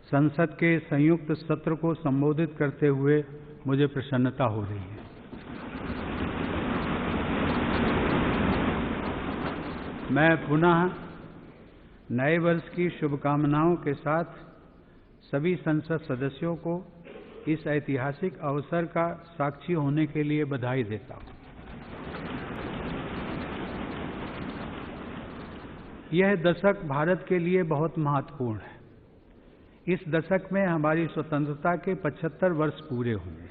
संसद के संयुक्त सत्र को संबोधित करते हुए मुझे प्रसन्नता हो रही है। मैं पुनः नए वर्ष की शुभकामनाओं के साथ सभी संसद सदस्यों को इस ऐतिहासिक अवसर का साक्षी होने के लिए बधाई देता हूं। यह दशक भारत के लिए बहुत महत्वपूर्ण है। इस दशक में हमारी स्वतंत्रता के 75 वर्ष पूरे होंगे।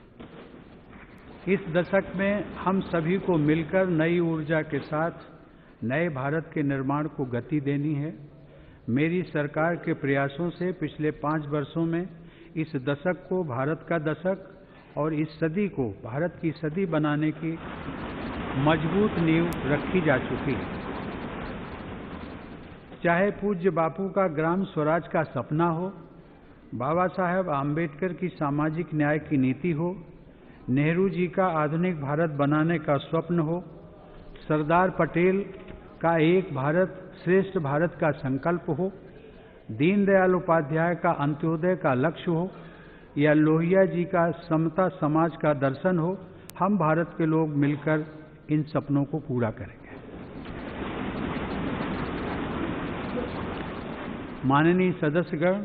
इस दशक में हम सभी को मिलकर नई ऊर्जा के साथ नए भारत के निर्माण को गति देनी है। मेरी सरकार के प्रयासों से पिछले 5 वर्षों में इस दशक को भारत का दशक और इस सदी को भारत की सदी बनाने की मजबूत नींव रखी जा चुकी है। चाहे पूज्य बापू का ग्राम स्वराज का सपना हो, बाबा साहेब आम्बेडकर की सामाजिक न्याय की नीति हो, नेहरू जी का आधुनिक भारत बनाने का स्वप्न हो, सरदार पटेल का एक भारत श्रेष्ठ भारत का संकल्प हो, दीनदयाल उपाध्याय का अंत्योदय का लक्ष्य हो या लोहिया जी का समता समाज का दर्शन हो, हम भारत के लोग मिलकर इन सपनों को पूरा करेंगे। माननीय सदस्यगण,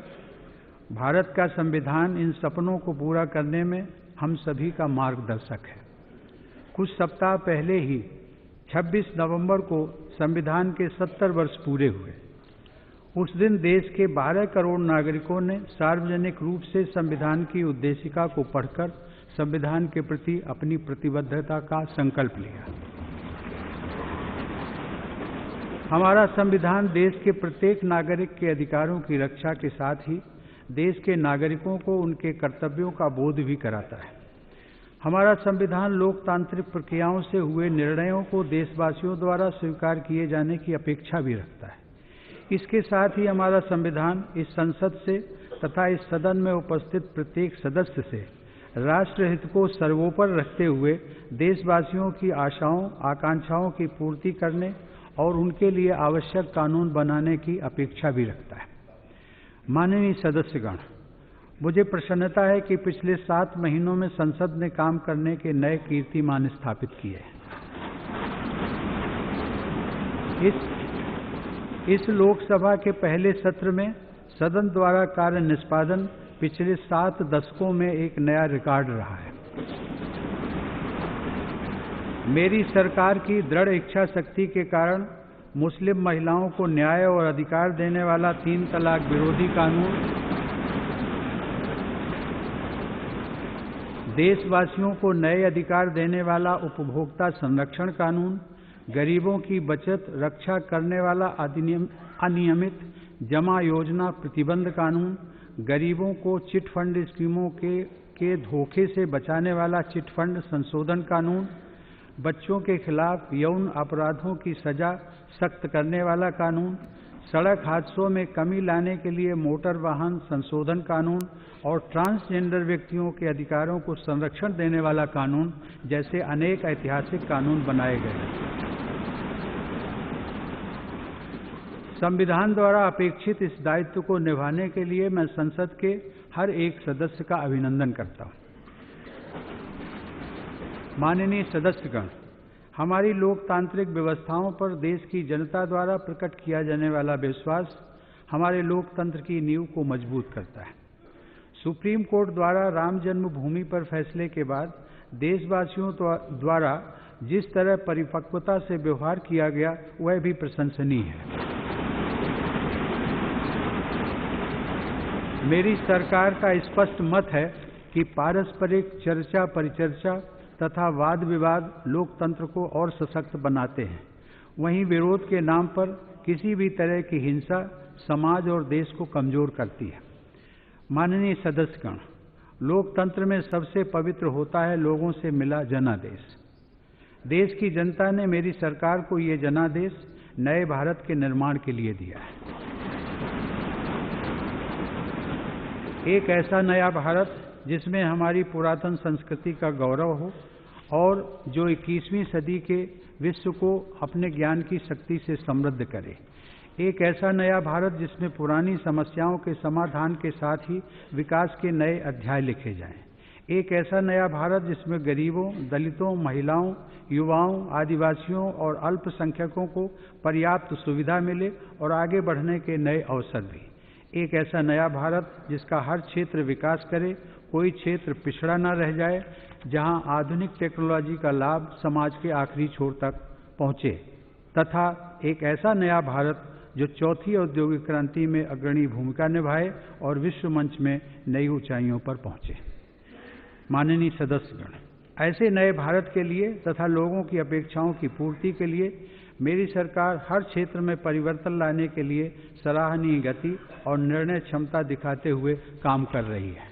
भारत का संविधान इन सपनों को पूरा करने में हम सभी का मार्गदर्शक है। कुछ सप्ताह पहले ही 26 नवंबर को संविधान के 70 वर्ष पूरे हुए। उस दिन देश के 12 करोड़ नागरिकों ने सार्वजनिक रूप से संविधान की उद्देशिका को पढ़कर संविधान के प्रति अपनी प्रतिबद्धता का संकल्प लिया। हमारा संविधान देश के प्रत्येक नागरिक के अधिकारों की रक्षा के साथ ही देश के नागरिकों को उनके कर्तव्यों का बोध भी कराता है। हमारा संविधान लोकतांत्रिक प्रक्रियाओं से हुए निर्णयों को देशवासियों द्वारा स्वीकार किए जाने की अपेक्षा भी रखता है। इसके साथ ही हमारा संविधान इस संसद से तथा इस सदन में उपस्थित प्रत्येक सदस्य से राष्ट्रहित को सर्वोपरि रखते हुए देशवासियों की आशाओं आकांक्षाओं की पूर्ति करने और उनके लिए आवश्यक कानून बनाने की अपेक्षा भी रखता है। माननीय सदस्यगण, मुझे प्रसन्नता है कि पिछले 7 महीनों में संसद ने काम करने के नए कीर्तिमान स्थापित किए हैं। इस लोकसभा के पहले सत्र में सदन द्वारा कार्य निष्पादन पिछले 7 दशकों में एक नया रिकॉर्ड रहा है। मेरी सरकार की दृढ़ इच्छा शक्ति के कारण मुस्लिम महिलाओं को न्याय और अधिकार देने वाला 3 तलाक विरोधी कानून, देशवासियों को नए अधिकार देने वाला उपभोक्ता संरक्षण कानून, गरीबों की बचत रक्षा करने वाला अनियमित जमा योजना प्रतिबंध कानून, गरीबों को चिट फंड स्कीमों के धोखे से बचाने वाला चिट फंड संशोधन कानून, बच्चों के खिलाफ यौन अपराधों की सजा सख्त करने वाला कानून, सड़क हादसों में कमी लाने के लिए मोटर वाहन संशोधन कानून और ट्रांसजेंडर व्यक्तियों के अधिकारों को संरक्षण देने वाला कानून जैसे अनेक ऐतिहासिक कानून बनाए गए हैं। संविधान द्वारा अपेक्षित इस दायित्व को निभाने के लिए मैं संसद के हर एक सदस्य का अभिनंदन करता हूं। माननीय सदस्यगण, हमारी लोकतांत्रिक व्यवस्थाओं पर देश की जनता द्वारा प्रकट किया जाने वाला विश्वास हमारे लोकतंत्र की नींव को मजबूत करता है। सुप्रीम कोर्ट द्वारा राम जन्मभूमि पर फैसले के बाद देशवासियों द्वारा जिस तरह परिपक्वता से व्यवहार किया गया वह भी प्रशंसनीय है। मेरी सरकार का स्पष्ट मत है कि पारस्परिक चर्चा परिचर्चा तथा वाद विवाद लोकतंत्र को और सशक्त बनाते हैं। वहीं विरोध के नाम पर किसी भी तरह की हिंसा समाज और देश को कमजोर करती है। माननीय सदस्यगण, लोकतंत्र में सबसे पवित्र होता है लोगों से मिला जनादेश। देश की जनता ने मेरी सरकार को ये जनादेश नए भारत के निर्माण के लिए दिया है। एक ऐसा नया भारत जिसमें हमारी पुरातन संस्कृति का गौरव हो और जो 21वीं सदी के विश्व को अपने ज्ञान की शक्ति से समृद्ध करे। एक ऐसा नया भारत जिसमें पुरानी समस्याओं के समाधान के साथ ही विकास के नए अध्याय लिखे जाएं। एक ऐसा नया भारत जिसमें गरीबों, दलितों, महिलाओं, युवाओं, आदिवासियों और अल्पसंख्यकों को पर्याप्त सुविधा मिले और आगे बढ़ने के नए अवसर भी। एक ऐसा नया भारत जिसका हर क्षेत्र विकास करे, कोई क्षेत्र पिछड़ा न रह जाए, जहां आधुनिक टेक्नोलॉजी का लाभ समाज के आखिरी छोर तक पहुंचे, तथा एक ऐसा नया भारत जो चौथी औद्योगिक क्रांति में अग्रणी भूमिका निभाए और विश्व मंच में नई ऊंचाइयों पर पहुंचे। माननीय सदस्यगण, ऐसे नए भारत के लिए तथा लोगों की अपेक्षाओं की पूर्ति के लिए मेरी सरकार हर क्षेत्र में परिवर्तन लाने के लिए सराहनीय गति और निर्णय क्षमता दिखाते हुए काम कर रही है।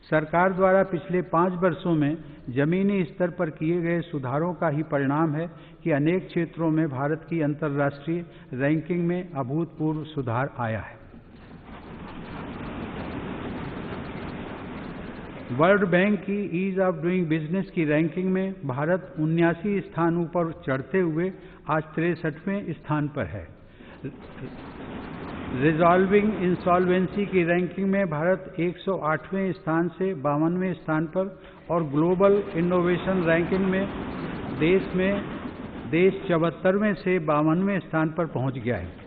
सरकार द्वारा पिछले 5 वर्षों में जमीनी स्तर पर किए गए सुधारों का ही परिणाम है कि अनेक क्षेत्रों में भारत की अंतर्राष्ट्रीय रैंकिंग में अभूतपूर्व सुधार आया है। वर्ल्ड बैंक की ईज ऑफ डूइंग बिजनेस की रैंकिंग में भारत 79 स्थानों पर चढ़ते हुए आज 63वें स्थान पर है। रिजॉल्विंग इंसॉल्वेंसी की रैंकिंग में भारत 108वें स्थान से 52वें स्थान पर और ग्लोबल इनोवेशन रैंकिंग में देश 74वें से 52वें स्थान पर पहुंच गया है।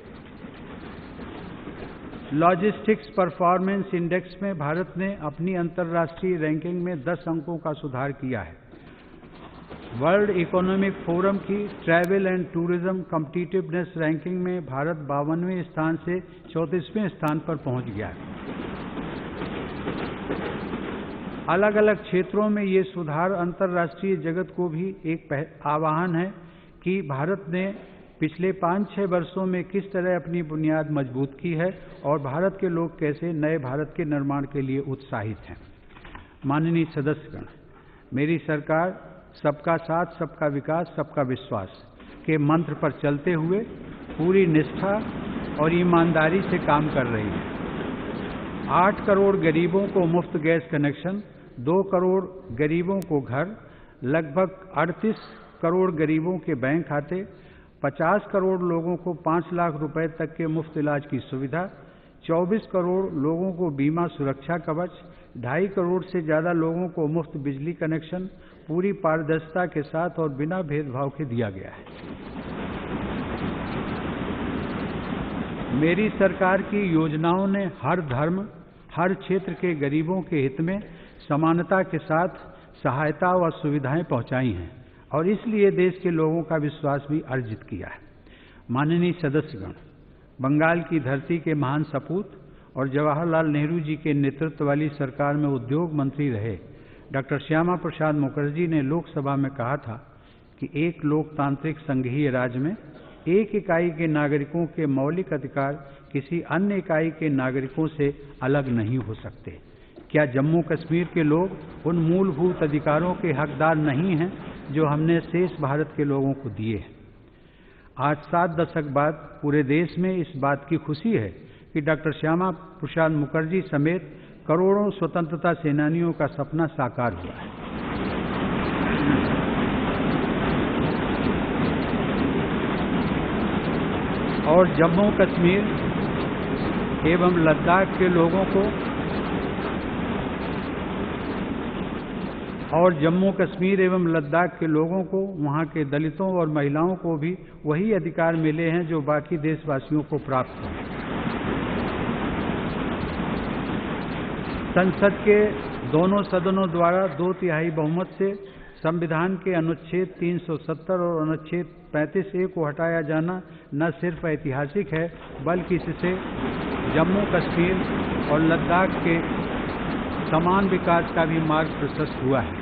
लॉजिस्टिक्स परफॉर्मेंस इंडेक्स में भारत ने अपनी अंतर्राष्ट्रीय रैंकिंग में 10 अंकों का सुधार किया है। वर्ल्ड इकोनॉमिक फोरम की travel and tourism competitiveness ranking में भारत 52वें स्थान से 34वें स्थान पर पहुंच गया है। अलग अलग क्षेत्रों में ये सुधार अंतर्राष्ट्रीय जगत को भी एक आह्वान है कि भारत ने पिछले 5-6 वर्षों में किस तरह अपनी बुनियाद मजबूत की है और भारत के लोग कैसे नए भारत के निर्माण के लिए उत्साहित हैं। माननीय सदस्यगण, मेरी सरकार सबका साथ, सबका विकास, सबका विश्वास के मंत्र पर चलते हुए पूरी निष्ठा और ईमानदारी से काम कर रही है। 8 करोड़ गरीबों को मुफ्त गैस कनेक्शन, 2 करोड़ गरीबों को घर, लगभग 38 करोड़ गरीबों के बैंक खाते, 50 करोड़ लोगों को 5 लाख रुपए तक के मुफ्त इलाज की सुविधा, 24 करोड़ लोगों को बीमा सुरक्षा कवच, 2.5 करोड़ से ज़्यादा लोगों को मुफ्त बिजली कनेक्शन पूरी पारदर्शिता के साथ और बिना भेदभाव के दिया गया है। मेरी सरकार की योजनाओं ने हर धर्म, हर क्षेत्र के गरीबों के हित में समानता के साथ सहायता व सुविधाएं पहुंचाई हैं और इसलिए देश के लोगों का विश्वास भी अर्जित किया है। माननीय सदस्यगण, बंगाल की धरती के महान सपूत और जवाहरलाल नेहरू जी के नेतृत्व वाली सरकार में उद्योग मंत्री रहे डॉक्टर श्यामा प्रसाद मुखर्जी ने लोकसभा में कहा था कि एक लोकतांत्रिक संघीय राज्य में एक इकाई के नागरिकों के मौलिक अधिकार किसी अन्य इकाई के नागरिकों से अलग नहीं हो सकते। क्या जम्मू कश्मीर के लोग उन मूलभूत अधिकारों के हकदार नहीं हैं जो हमने शेष भारत के लोगों को दिए हैं? आज 7 दशक बाद पूरे देश में इस बात की खुशी है कि डॉक्टर श्यामा प्रसाद मुखर्जी समेत करोड़ों स्वतंत्रता सेनानियों का सपना साकार हुआ है। और जम्मू कश्मीर एवं लद्दाख के लोगों को वहां के दलितों और महिलाओं को भी वही अधिकार मिले हैं जो बाकी देशवासियों को प्राप्त हैं। संसद के दोनों सदनों द्वारा 2/3 बहुमत से संविधान के अनुच्छेद 370 और अनुच्छेद 35A को हटाया जाना न सिर्फ ऐतिहासिक है बल्कि इससे जम्मू कश्मीर और लद्दाख के समान विकास का भी मार्ग प्रशस्त हुआ है।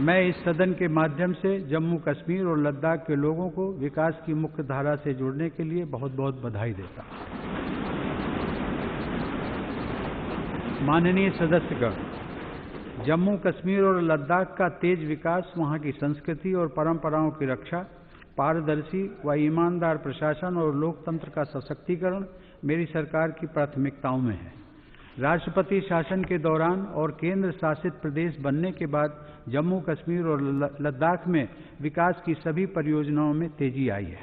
मैं इस सदन के माध्यम से जम्मू कश्मीर और लद्दाख के लोगों को विकास की मुख्य धारा से जुड़ने के लिए बहुत बहुत बधाई देता हूं। माननीय सदस्यगण, जम्मू कश्मीर और लद्दाख का तेज विकास वहां की संस्कृति और परंपराओं की रक्षा, पारदर्शी व ईमानदार प्रशासन और लोकतंत्र का सशक्तिकरण मेरी सरकार की प्राथमिकताओं में है। राष्ट्रपति शासन के दौरान और केंद्र शासित प्रदेश बनने के बाद जम्मू कश्मीर और लद्दाख में विकास की सभी परियोजनाओं में तेजी आई है।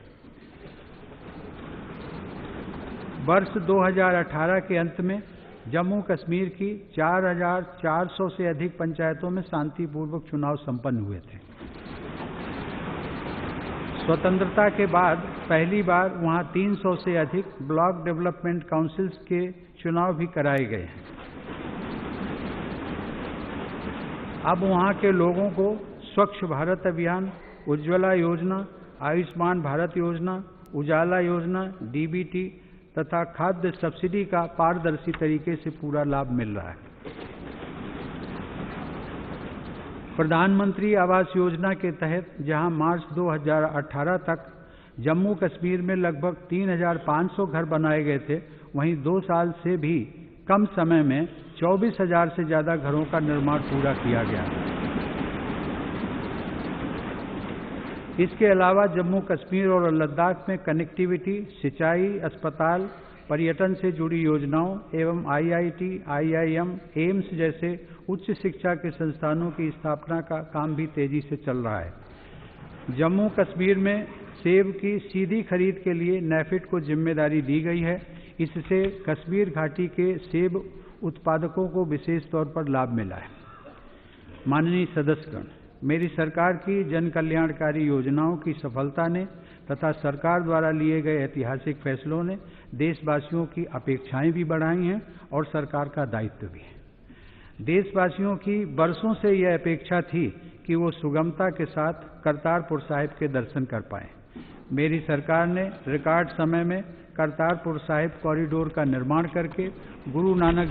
वर्ष 2018 के अंत में जम्मू कश्मीर की 4,400 से अधिक पंचायतों में शांतिपूर्वक चुनाव संपन्न हुए थे। स्वतंत्रता के बाद पहली बार वहां 300 से अधिक ब्लॉक डेवलपमेंट काउंसिल्स के चुनाव भी कराए गए हैं। अब वहां के लोगों को स्वच्छ भारत अभियान, उज्ज्वला योजना, आयुष्मान भारत योजना, उजाला योजना, डीबीटी तथा खाद्य सब्सिडी का पारदर्शी तरीके से पूरा लाभ मिल रहा है। प्रधानमंत्री आवास योजना के तहत जहां मार्च 2018 तक जम्मू कश्मीर में लगभग 3,500 घर बनाए गए थे, वहीं 2 साल से भी कम समय में 24,000 से ज्यादा घरों का निर्माण पूरा किया गया। इसके अलावा जम्मू कश्मीर और लद्दाख में कनेक्टिविटी, सिंचाई, अस्पताल, पर्यटन से जुड़ी योजनाओं एवं IIT, IIM, एम्स जैसे उच्च शिक्षा के संस्थानों की स्थापना का काम भी तेजी से चल रहा है। जम्मू कश्मीर में सेब की सीधी खरीद के लिए नैफेड को जिम्मेदारी दी गई है। इससे कश्मीर घाटी के सेब उत्पादकों को विशेष तौर पर लाभ मिला है। माननीय सदस्यगण, मेरी सरकार की जन कल्याणकारी योजनाओं की सफलता ने तथा सरकार द्वारा लिए गए ऐतिहासिक फैसलों ने देशवासियों की अपेक्षाएं भी बढ़ाई हैं और सरकार का दायित्व भी है। देशवासियों की बरसों से यह अपेक्षा थी कि वो सुगमता के साथ करतारपुर साहिब के दर्शन कर पाएं। मेरी सरकार ने रिकॉर्ड समय में करतारपुर साहिब कॉरिडोर का निर्माण करके गुरु नानक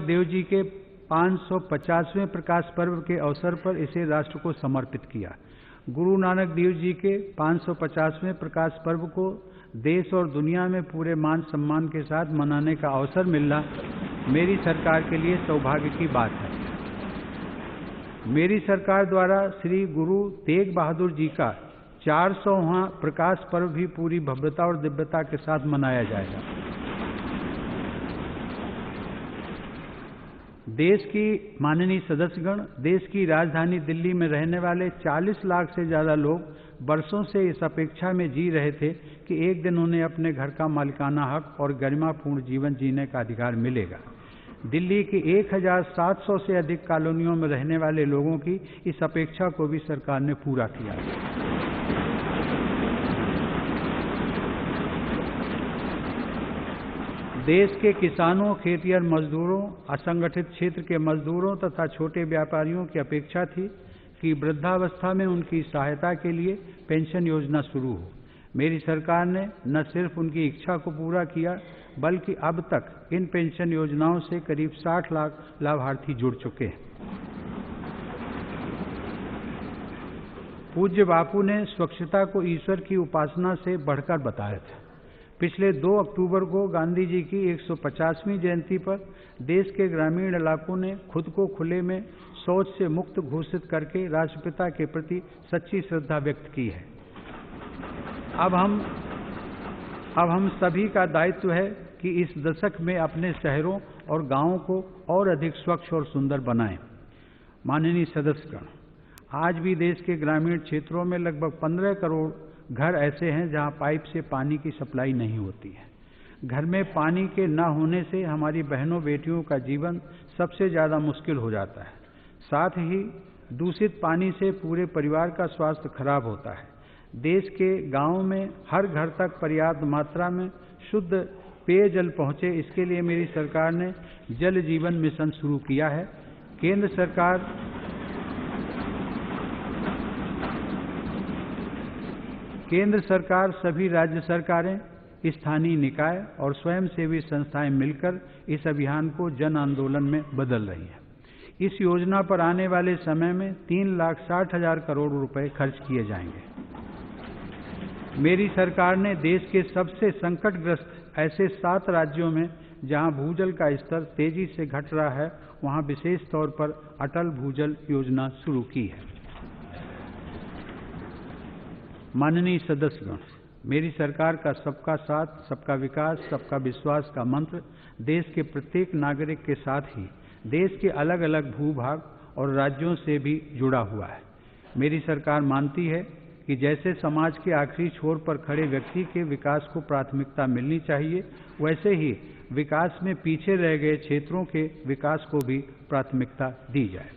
देव जी के 550वें प्रकाश पर्व के अवसर पर इसे राष्ट्र को समर्पित किया। गुरु नानक देव जी के 550वें प्रकाश पर्व को देश और दुनिया में पूरे मान सम्मान के साथ मनाने का अवसर मिलना मेरी सरकार के लिए सौभाग्य की बात है। मेरी सरकार द्वारा श्री गुरु तेग बहादुर जी का 400वां प्रकाश पर्व भी पूरी भव्यता और दिव्यता के साथ मनाया जाएगा। देश की माननीय सदस्यगण, देश की राजधानी दिल्ली में रहने वाले 40 लाख से ज्यादा लोग बरसों से इस अपेक्षा में जी रहे थे कि एक दिन उन्हें अपने घर का मालिकाना हक और गरिमापूर्ण जीवन जीने का अधिकार मिलेगा। दिल्ली की 1,700 से अधिक कॉलोनियों में रहने वाले लोगों की इस अपेक्षा को भी सरकार ने पूरा किया। देश के किसानों, खेतिहर मजदूरों, असंगठित क्षेत्र के मजदूरों तथा छोटे व्यापारियों की अपेक्षा थी कि वृद्धावस्था में उनकी सहायता के लिए पेंशन योजना शुरू हो। मेरी सरकार ने न सिर्फ उनकी इच्छा को पूरा किया, बल्कि अब तक इन पेंशन योजनाओं से करीब 60 लाख लाभार्थी जुड़ चुके हैं। पूज्य बापू ने स्वच्छता को ईश्वर की उपासना से बढ़कर बताया था। पिछले 2 अक्टूबर को गांधी जी की 150वीं जयंती पर देश के ग्रामीण इलाकों ने खुद को खुले में शौच से मुक्त घोषित करके राष्ट्रपिता के प्रति सच्ची श्रद्धा व्यक्त की है। अब हम सभी का दायित्व है कि इस दशक में अपने शहरों और गांवों को और अधिक स्वच्छ और सुंदर बनाएं। माननीय सदस्यगण, आज भी देश के ग्रामीण क्षेत्रों में लगभग 15 करोड़ घर ऐसे हैं जहां पाइप से पानी की सप्लाई नहीं होती है। घर में पानी के न होने से हमारी बहनों बेटियों का जीवन सबसे ज्यादा मुश्किल हो जाता है। साथ ही दूषित पानी से पूरे परिवार का स्वास्थ्य खराब होता है। देश के गांवों में हर घर तक पर्याप्त मात्रा में शुद्ध पेयजल पहुंचे, इसके लिए मेरी सरकार ने जल जीवन मिशन शुरू किया है। केंद्र सरकार, सभी राज्य सरकारें, स्थानीय निकाय और स्वयंसेवी संस्थाएं मिलकर इस अभियान को जन आंदोलन में बदल रही हैं। इस योजना पर आने वाले समय में 3,60,000 करोड़ रुपए खर्च किए जाएंगे। मेरी सरकार ने देश के सबसे संकटग्रस्त ऐसे 7 राज्यों में जहां भूजल का स्तर तेजी से घट रहा है, वहां विशेष तौर पर अटल भूजल योजना शुरू की है। माननीय सदस्यगण, मेरी सरकार का सबका साथ, सबका विकास, सबका विश्वास का मंत्र देश के प्रत्येक नागरिक के साथ ही देश के अलग अलग भूभाग और राज्यों से भी जुड़ा हुआ है। मेरी सरकार मानती है कि जैसे समाज के आखिरी छोर पर खड़े व्यक्ति के विकास को प्राथमिकता मिलनी चाहिए, वैसे ही विकास में पीछे रह गए क्षेत्रों के विकास को भी प्राथमिकता दी जाए।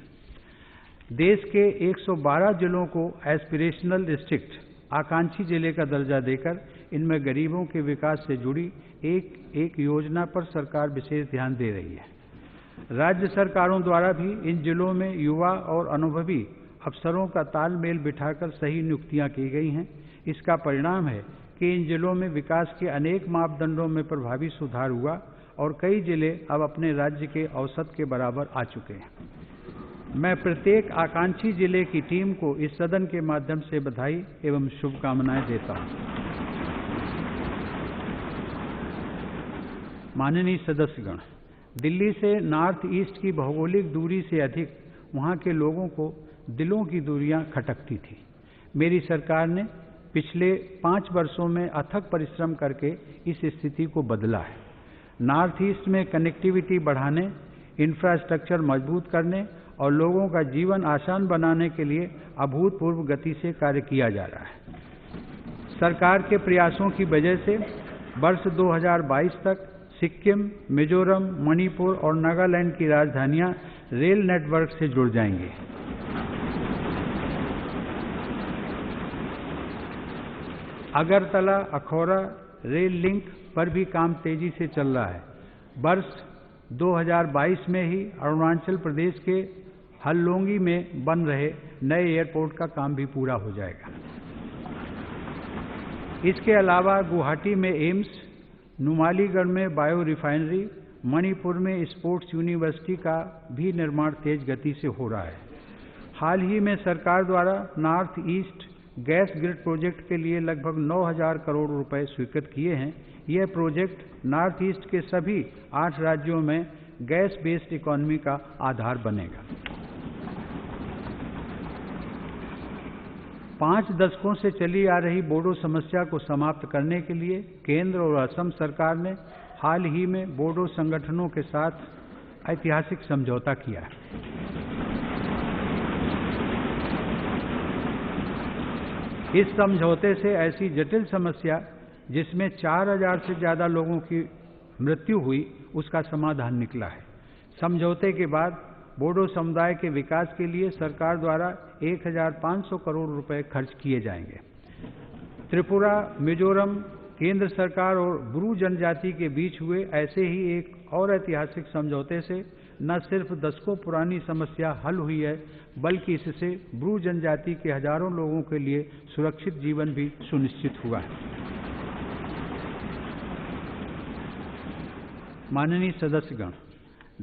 देश के 112 जिलों को एस्पिरेशनल डिस्ट्रिक्ट, आकांक्षी जिले का दर्जा देकर इनमें गरीबों के विकास से जुड़ी एक योजना पर सरकार विशेष ध्यान दे रही है। राज्य सरकारों द्वारा भी इन जिलों में युवा और अनुभवी अफसरों का तालमेल बिठाकर सही नियुक्तियां की गई हैं। इसका परिणाम है कि इन जिलों में विकास के अनेक मापदंडों में प्रभावी सुधार हुआ और कई जिले अब अपने राज्य के औसत के बराबर आ चुके हैं। मैं प्रत्येक आकांक्षी जिले की टीम को इस सदन के माध्यम से बधाई एवं शुभकामनाएं देता हूं। माननीय सदस्यगण, दिल्ली से नॉर्थ ईस्ट की भौगोलिक दूरी से अधिक वहां के लोगों को दिलों की दूरियां खटकती थी। मेरी सरकार ने पिछले 5 वर्षों में अथक परिश्रम करके इस स्थिति को बदला है। नॉर्थ ईस्ट में कनेक्टिविटी बढ़ाने, इंफ्रास्ट्रक्चर मजबूत करने और लोगों का जीवन आसान बनाने के लिए अभूतपूर्व गति से कार्य किया जा रहा है। सरकार के प्रयासों की वजह से वर्ष 2022 तक सिक्किम, मिजोरम, मणिपुर और नागालैंड की राजधानियां रेल नेटवर्क से जुड़ जाएंगी। अगरतला अखौरा रेल लिंक पर भी काम तेजी से चल रहा है। वर्ष 2022 में ही अरुणाचल प्रदेश के हल्द्वानी में बन रहे नए एयरपोर्ट का काम भी पूरा हो जाएगा। इसके अलावा गुवाहाटी में एम्स, नुमालीगढ़ में बायो रिफाइनरी, मणिपुर में स्पोर्ट्स यूनिवर्सिटी का भी निर्माण तेज गति से हो रहा है। हाल ही में सरकार द्वारा north east gas grid project के लिए लगभग 9,000 करोड़ रुपए स्वीकृत किए हैं। यह प्रोजेक्ट नॉर्थ ईस्ट के सभी 8 राज्यों में गैस बेस्ड इकोनॉमी का आधार बनेगा। 5 दशकों से चली आ रही बोडो समस्या को समाप्त करने के लिए केंद्र और असम सरकार ने हाल ही में बोडो संगठनों के साथ ऐतिहासिक समझौता किया है। इस समझौते से ऐसी जटिल समस्या जिसमें 4,000 से ज्यादा लोगों की मृत्यु हुई, उसका समाधान निकला है। समझौते के बाद बोडो समुदाय के विकास के लिए सरकार द्वारा 1,500 करोड़ रुपए खर्च किए जाएंगे। त्रिपुरा, मिजोरम, केंद्र सरकार और ब्रू जनजाति के बीच हुए ऐसे ही एक और ऐतिहासिक समझौते से न सिर्फ दशकों पुरानी समस्या हल हुई है, बल्कि इससे ब्रू जनजाति के हजारों लोगों के लिए सुरक्षित जीवन भी सुनिश्चित हुआ है। माननीय सदस्यगण,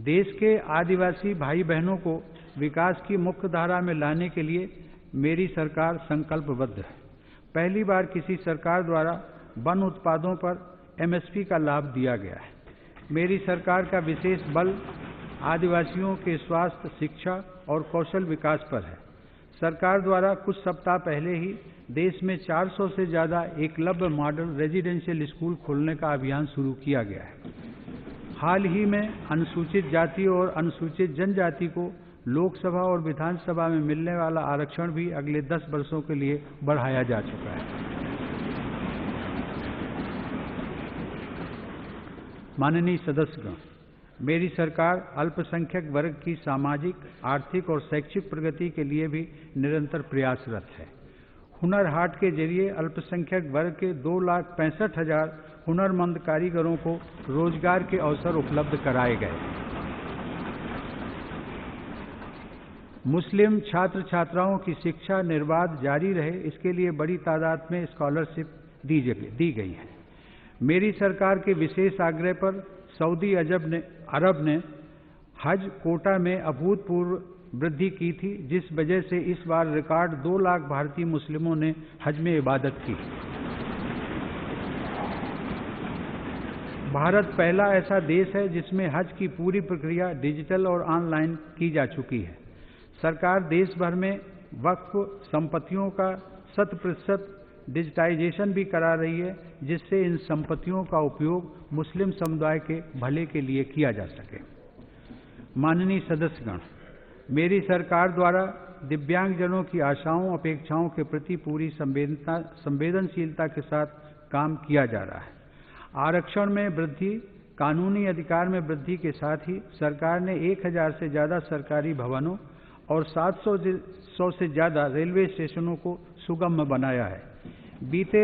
देश के आदिवासी भाई बहनों को विकास की मुख्य धारा में लाने के लिए मेरी सरकार संकल्पबद्ध है। पहली बार किसी सरकार द्वारा वन उत्पादों पर एमएसपी का लाभ दिया गया है। मेरी सरकार का विशेष बल आदिवासियों के स्वास्थ्य, शिक्षा और कौशल विकास पर है। सरकार द्वारा कुछ सप्ताह पहले ही देश में 400 से ज्यादा एकलव्य मॉडल रेजिडेंशियल स्कूल खोलने का अभियान शुरू किया गया है। हाल ही में अनुसूचित जाति और अनुसूचित जनजाति को लोकसभा और विधानसभा में मिलने वाला आरक्षण भी अगले 10 वर्षों के लिए बढ़ाया जा चुका है। माननीय सदस्यगण, मेरी सरकार अल्पसंख्यक वर्ग की सामाजिक, आर्थिक और शैक्षिक प्रगति के लिए भी निरंतर प्रयासरत है। हुनर हाट के जरिए अल्पसंख्यक वर्ग के 2,65,000 हुनरमंद कारीगरों को रोजगार के अवसर उपलब्ध कराए गए। मुस्लिम छात्र छात्राओं की शिक्षा निर्बाध जारी रहे, इसके लिए बड़ी तादाद में स्कॉलरशिप दी गई है। मेरी सरकार के विशेष आग्रह पर सऊदी अरब ने हज कोटा में अभूतपूर्व वृद्धि की थी, जिस वजह से इस बार रिकॉर्ड 2 लाख भारतीय मुस्लिमों ने हज में इबादत की। भारत पहला ऐसा देश है जिसमें हज की पूरी प्रक्रिया डिजिटल और ऑनलाइन की जा चुकी है। सरकार देश भर में वक्फ संपत्तियों का 100% डिजिटाइजेशन भी करा रही है, जिससे इन संपत्तियों का उपयोग मुस्लिम समुदाय के भले के लिए किया जा सके। माननीय सदस्यगण, मेरी सरकार द्वारा दिव्यांगजनों की आशाओं अपेक्षाओं के प्रति पूरी संवेदनशीलता के साथ काम किया जा रहा है। आरक्षण में वृद्धि, कानूनी अधिकार में वृद्धि के साथ ही सरकार ने 1000 से ज़्यादा सरकारी भवनों और 700 से ज़्यादा रेलवे स्टेशनों को सुगम बनाया है। बीते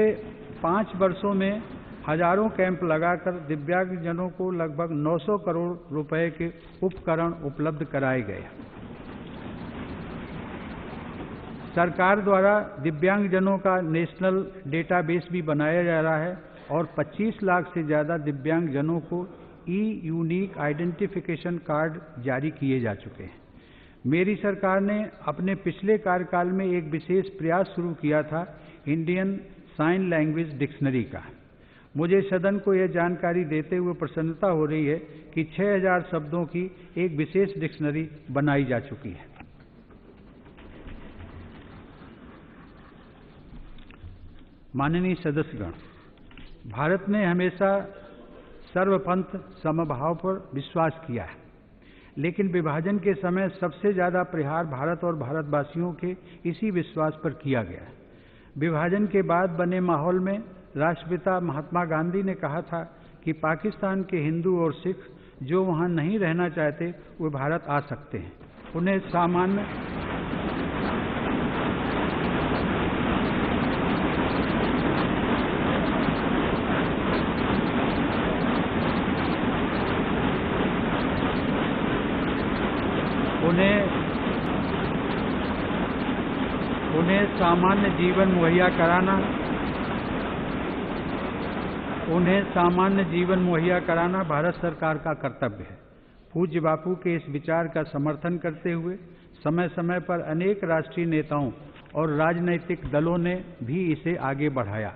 5 वर्षों में हजारों कैंप लगाकर दिव्यांगजनों को लगभग 900 करोड़ रुपए के उपकरण उपलब्ध कराए गए। सरकार द्वारा दिव्यांगजनों का नेशनल डेटाबेस भी बनाया जा रहा है और 25 लाख से ज़्यादा दिव्यांगजनों को यूनिक आइडेंटिफिकेशन कार्ड जारी किए जा चुके हैं। मेरी सरकार ने अपने पिछले कार्यकाल में एक विशेष प्रयास शुरू किया था, इंडियन साइन लैंग्वेज डिक्शनरी का। मुझे सदन को यह जानकारी देते हुए प्रसन्नता हो रही है कि 6000 शब्दों की एक विशेष डिक्शनरी बनाई जा चुकी है। माननीय सदस्यगण, भारत ने हमेशा सर्वपंथ समभाव पर विश्वास किया है, लेकिन विभाजन के समय सबसे ज़्यादा प्रहार भारत और भारतवासियों के इसी विश्वास पर किया गया। विभाजन के बाद बने माहौल में राष्ट्रपिता महात्मा गांधी ने कहा था कि पाकिस्तान के हिंदू और सिख जो वहां नहीं रहना चाहते वे भारत आ सकते हैं। उन्हें सामान्य सामान्य जीवन मुहैया कराना भारत सरकार का कर्तव्य है। पूज्य बापू के इस विचार का समर्थन करते हुए समय समय पर अनेक राष्ट्रीय नेताओं और राजनैतिक दलों ने भी इसे आगे बढ़ाया।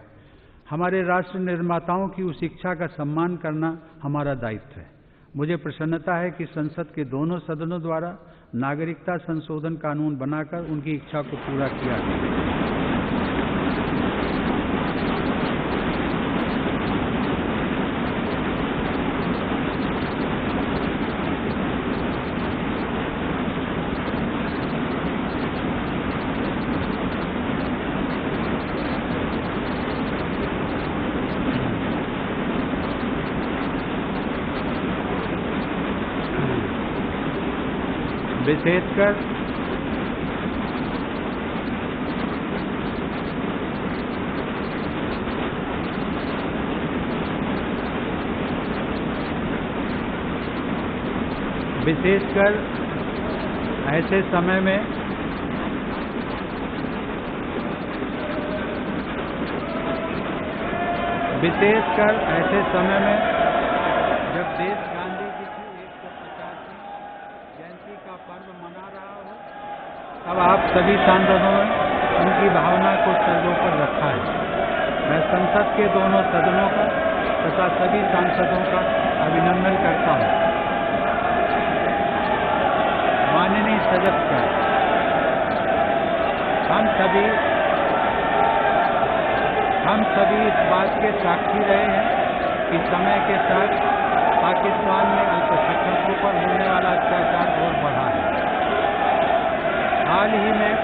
हमारे राष्ट्र निर्माताओं की उस इच्छा का सम्मान करना हमारा दायित्व है। मुझे प्रसन्नता है कि संसद के दोनों सदनों द्वारा नागरिकता संशोधन कानून बनाकर उनकी इच्छा को पूरा किया गया। विशेषकर ऐसे समय में जब देश गांधी जी की 150वीं जयंती का पर्व मना रहा हो, तब आप सभी सांसदों ने उनकी भावना को सर्वोपरि रखा है। मैं संसद के दोनों सदनों का तथा सभी सांसदों का अभिनंदन करता हूं। माननीय सदस्य, हम सभी इस बात के साक्षी रहे हैं कि समय के साथ पाकिस्तान में अल्पसंख्यकों पर होने वाला अत्याचार और बढ़ा है। हाल ही में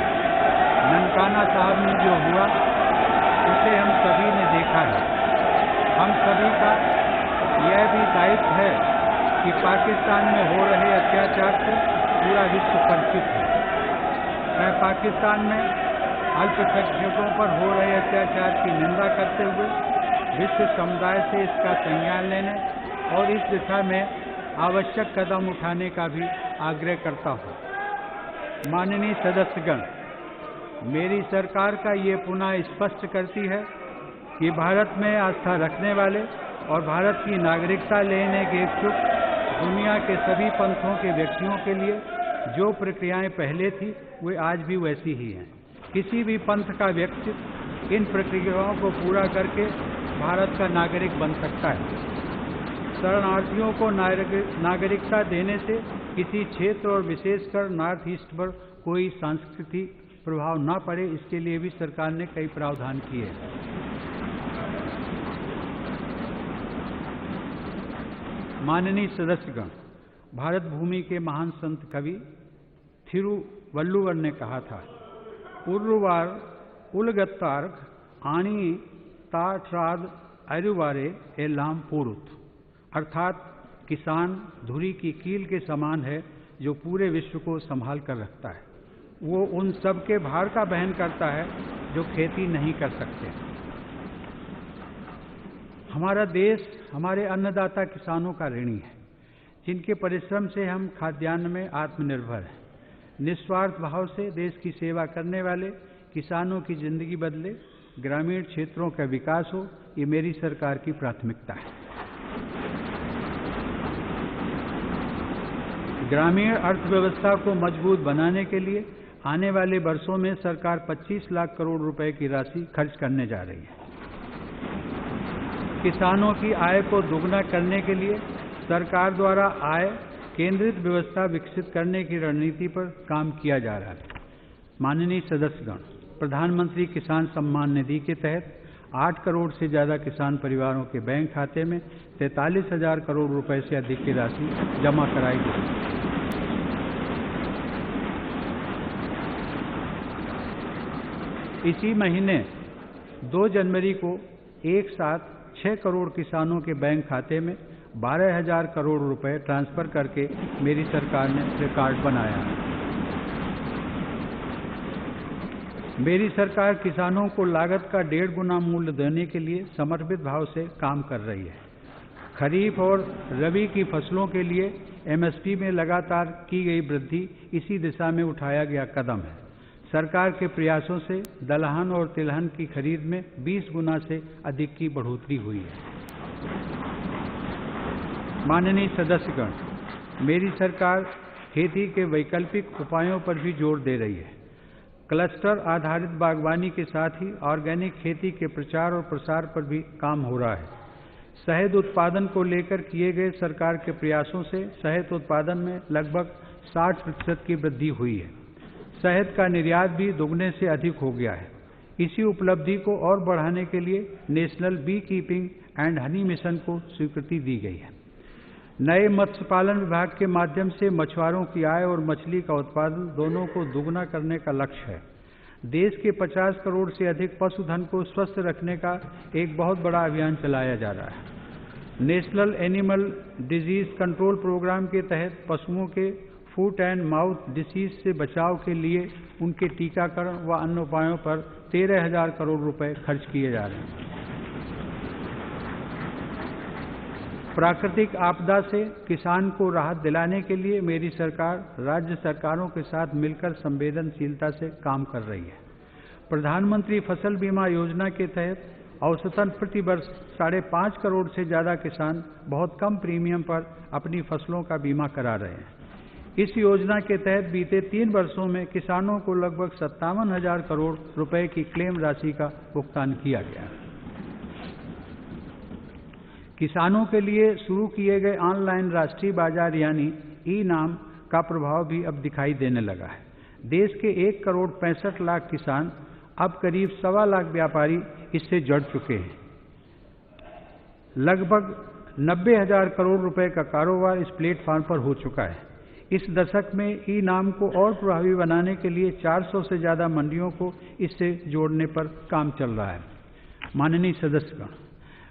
ननकाना साहब में जो हुआ उसे हम सभी ने देखा है। हम सभी का यह भी दायित्व है कि पाकिस्तान में हो रहे अत्याचार से पूरा विश्व परिचित है। मैं पाकिस्तान में अल्पसंख्यकों पर हो रहे अत्याचार की निंदा करते हुए विश्व समुदाय से इसका संज्ञान लेने और इस दिशा में आवश्यक कदम उठाने का भी आग्रह करता हूं। माननीय सदस्यगण, मेरी सरकार का ये पुनः स्पष्ट करती है कि भारत में आस्था रखने वाले और भारत की नागरिकता लेने के इच्छुक दुनिया के सभी पंथों के व्यक्तियों के लिए जो प्रक्रियाएं पहले थी वे आज भी वैसी ही हैं। किसी भी पंथ का व्यक्ति इन प्रक्रियाओं को पूरा करके भारत का नागरिक बन सकता है। शरणार्थियों को नागरिकता देने से किसी क्षेत्र और विशेषकर नॉर्थ ईस्ट पर कोई सांस्कृतिक प्रभाव न पड़े, इसके लिए भी सरकार ने कई प्रावधान किए हैं। माननीय सदस्यगण, भारत भूमि के महान संत कवि थिरुवल्लुवर ने कहा था, उर्वार उलगत्तार्ग आनी ताट्राद अरुवारे एलाम पुरुत, अर्थात किसान धुरी की कील के समान है जो पूरे विश्व को संभाल कर रखता है। वो उन सब के भार का वहन करता है जो खेती नहीं कर सकते। हमारा देश हमारे अन्नदाता किसानों का ऋणी है, जिनके परिश्रम से हम खाद्यान्न में आत्मनिर्भर हैं। निस्वार्थ भाव से देश की सेवा करने वाले किसानों की जिंदगी बदले, ग्रामीण क्षेत्रों का विकास हो, ये मेरी सरकार की प्राथमिकता है। ग्रामीण अर्थव्यवस्था को मजबूत बनाने के लिए आने वाले वर्षों में सरकार 25 लाख करोड़ रुपए की राशि खर्च करने जा रही है। किसानों की आय को दोगुना करने के लिए सरकार द्वारा आय केंद्रित व्यवस्था विकसित करने की रणनीति पर काम किया जा रहा है। माननीय सदस्यगण, प्रधानमंत्री किसान सम्मान निधि के तहत 8 करोड़ से ज्यादा किसान परिवारों के बैंक खाते में 43,000 करोड़ रुपए से अधिक की राशि जमा कराई गई। इसी महीने 2 जनवरी को एक साथ 6 करोड़ किसानों के बैंक खाते में 12,000 करोड़ रुपए ट्रांसफर करके मेरी सरकार ने रिकॉर्ड बनाया है। मेरी सरकार किसानों को लागत का 1.5 गुना मूल्य देने के लिए समर्पित भाव से काम कर रही है। खरीफ और रबी की फसलों के लिए एमएसपी में लगातार की गई वृद्धि इसी दिशा में उठाया गया कदम है। सरकार के प्रयासों से दलहन और तिलहन की खरीद में 20 गुना से अधिक की बढ़ोतरी हुई है। माननीय सदस्यगण, मेरी सरकार खेती के वैकल्पिक उपायों पर भी जोर दे रही है। क्लस्टर आधारित बागवानी के साथ ही ऑर्गेनिक खेती के प्रचार और प्रसार पर भी काम हो रहा है। शहद उत्पादन को लेकर किए गए सरकार के प्रयासों से शहद उत्पादन में लगभग 60% की वृद्धि हुई है। शहद का निर्यात भी दुगने से अधिक हो गया है। इसी उपलब्धि को और बढ़ाने के लिए national bee keeping and honey mission को स्वीकृति दी गई है। नए मत्स्य पालन विभाग के माध्यम से मछुआरों की आय और मछली का उत्पादन दोनों को दुगना करने का लक्ष्य है। देश के 50 करोड़ से अधिक पशुधन को स्वस्थ रखने का एक बहुत बड़ा अभियान चलाया जा रहा है। National animal disease control programme के तहत पशुओं के फुट एंड माउथ डिसीज से बचाव के लिए उनके टीकाकरण व अन्य उपायों पर 13,000 करोड़ रुपए खर्च किए जा रहे हैं। प्राकृतिक आपदा से किसान को राहत दिलाने के लिए मेरी सरकार राज्य सरकारों के साथ मिलकर संवेदनशीलता से काम कर रही है। प्रधानमंत्री फसल बीमा योजना के तहत औसतन प्रति वर्ष 5.5 करोड़ से ज्यादा किसान बहुत कम प्रीमियम पर अपनी फसलों का बीमा करा रहे हैं। इस योजना के तहत बीते 3 वर्षों में किसानों को लगभग 57,000 करोड़ रुपए की क्लेम राशि का भुगतान किया गया है। किसानों के लिए शुरू किए गए ऑनलाइन राष्ट्रीय बाजार यानी ई-नाम का प्रभाव भी अब दिखाई देने लगा है। देश के 1 करोड़ 65 लाख किसान, अब करीब 1.25 लाख व्यापारी इससे जुड़ चुके हैं। लगभग 90,000 करोड़ रुपए का कारोबार इस प्लेटफॉर्म पर हो चुका है। इस दशक में ई-नाम को और प्रभावी बनाने के लिए 400 से ज्यादा मंडियों को इससे जोड़ने पर काम चल रहा है। माननीय सदस्यगण,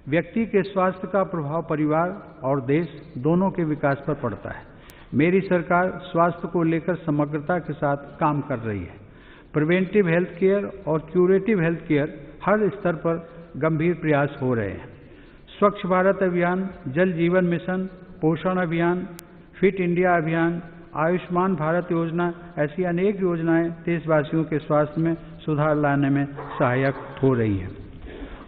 व्यक्ति के स्वास्थ्य का प्रभाव परिवार और देश दोनों के विकास पर पड़ता है। मेरी सरकार स्वास्थ्य को लेकर समग्रता के साथ काम कर रही है। प्रिवेंटिव हेल्थ केयर और क्यूरेटिव हेल्थ केयर हर स्तर पर गंभीर प्रयास हो रहे हैं। स्वच्छ भारत अभियान, जल जीवन मिशन, पोषण अभियान, फिट इंडिया अभियान, आयुष्मान भारत योजना, ऐसी अनेक योजनाएं देशवासियों के स्वास्थ्य में सुधार लाने में सहायक हो रही हैं।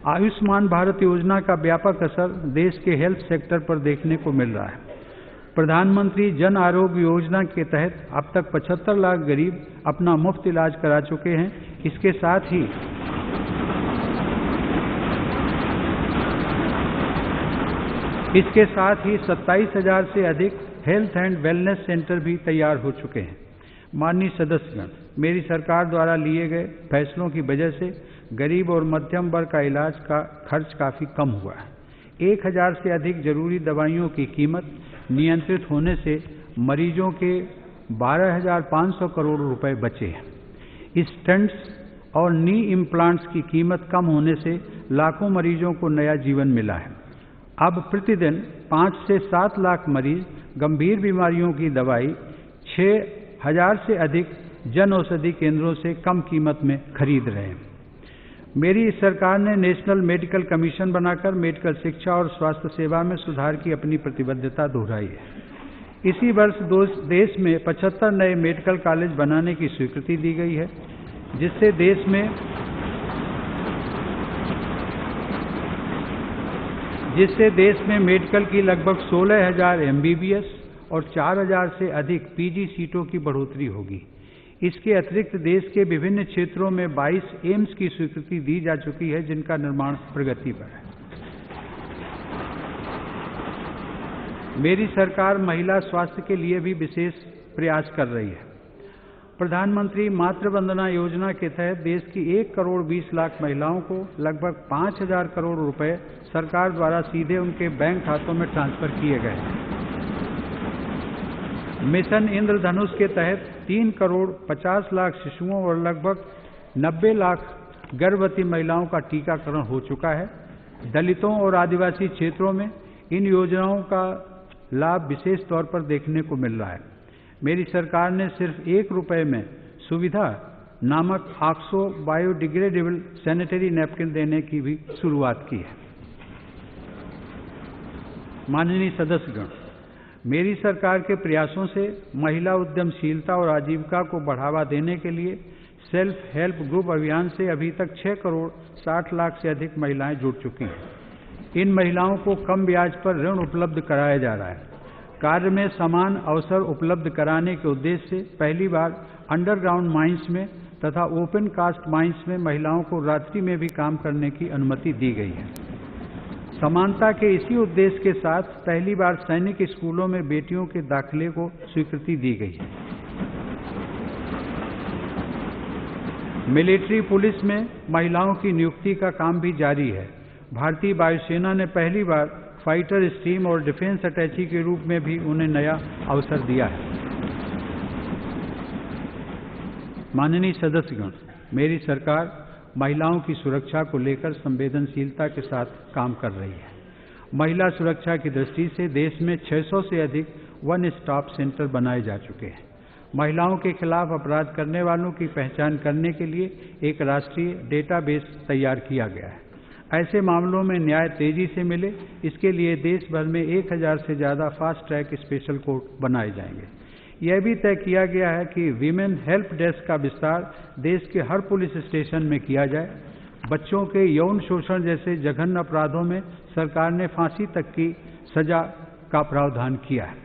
आयुष्मान भारत योजना का व्यापक असर देश के हेल्थ सेक्टर पर देखने को मिल रहा है। प्रधानमंत्री जन आरोग्य योजना के तहत अब तक 75 लाख गरीब अपना मुफ्त इलाज करा चुके हैं। इसके साथ ही इसके साथ ही 27,000 से अधिक हेल्थ एंड वेलनेस सेंटर भी तैयार हो चुके हैं। माननीय सदस्यगण, मेरी सरकार द्वारा लिए गए फैसलों की वजह से गरीब और मध्यम वर्ग का इलाज का खर्च काफी कम हुआ है। 1000 से अधिक जरूरी दवाइयों की कीमत नियंत्रित होने से मरीजों के 12,500 करोड़ रुपए बचे हैं। स्टेंट्स और नी इम्प्लांट्स की कीमत कम होने से लाखों मरीजों को नया जीवन मिला है। अब प्रतिदिन 5 से 7 लाख मरीज गंभीर बीमारियों की दवाई 6,000 से अधिक जन औषधि केंद्रों से कम कीमत में खरीद रहे हैं। मेरी सरकार ने नेशनल मेडिकल कमीशन बनाकर मेडिकल शिक्षा और स्वास्थ्य सेवा में सुधार की अपनी प्रतिबद्धता दोहराई है। इसी वर्ष देश में 75 नए मेडिकल कॉलेज बनाने की स्वीकृति दी गई है, जिससे देश में मेडिकल की लगभग 16,000 MBBS और 4,000 से अधिक PG सीटों की बढ़ोतरी होगी। इसके अतिरिक्त देश के विभिन्न क्षेत्रों में 22 एम्स की स्वीकृति दी जा चुकी है, जिनका निर्माण प्रगति पर है। मेरी सरकार महिला स्वास्थ्य के लिए भी विशेष प्रयास कर रही है। प्रधानमंत्री मातृ वंदना योजना के तहत देश की 1 करोड़ 20 लाख महिलाओं को लगभग 5,000 करोड़ रुपए सरकार द्वारा सीधे उनके बैंक खातों में ट्रांसफर किए गए हैं। मिशन इंद्रधनुष के तहत 3 करोड़ 50 लाख शिशुओं और लगभग 90 लाख गर्भवती महिलाओं का टीकाकरण हो चुका है। दलितों और आदिवासी क्षेत्रों में इन योजनाओं का लाभ विशेष तौर पर देखने को मिल रहा है। मेरी सरकार ने सिर्फ 1 रुपए में सुविधा नामक ऑक्सो बायोडिग्रेडेबल सैनिटरी नैपकिन देने की भी शुरुआत की है। माननीय सदस्यगण, मेरी सरकार के प्रयासों से महिला उद्यमशीलता और आजीविका को बढ़ावा देने के लिए सेल्फ हेल्प ग्रुप अभियान से अभी तक 6 करोड़ 60 लाख से अधिक महिलाएं जुड़ चुकी हैं। इन महिलाओं को कम ब्याज पर ऋण उपलब्ध कराया जा रहा है। कार्य में समान अवसर उपलब्ध कराने के उद्देश्य से पहली बार अंडरग्राउंड माइंस में तथा ओपन कास्ट माइंस में महिलाओं को रात्रि में भी काम करने की अनुमति दी गई है। समानता के इसी उद्देश्य के साथ पहली बार सैनिक स्कूलों में बेटियों के दाखिले को स्वीकृति दी गई है। मिलिट्री पुलिस में महिलाओं की नियुक्ति का काम भी जारी है। भारतीय वायुसेना ने पहली बार फाइटर स्ट्रीम और डिफेंस अटैची के रूप में भी उन्हें नया अवसर दिया है। माननीय सदस्यगण, मेरी सरकार महिलाओं की सुरक्षा को लेकर संवेदनशीलता के साथ काम कर रही है। महिला सुरक्षा की दृष्टि से देश में 600 से अधिक वन स्टॉप सेंटर बनाए जा चुके हैं। महिलाओं के खिलाफ अपराध करने वालों की पहचान करने के लिए एक राष्ट्रीय डेटाबेस तैयार किया गया है। ऐसे मामलों में न्याय तेजी से मिले, इसके लिए देश भर में 1000 से ज़्यादा फास्ट ट्रैक स्पेशल कोर्ट बनाए जाएंगे। यह भी तय किया गया है कि वीमेन हेल्प डेस्क का विस्तार देश के हर पुलिस स्टेशन में किया जाए। बच्चों के यौन शोषण जैसे जघन्य अपराधों में सरकार ने फांसी तक की सजा का प्रावधान किया है।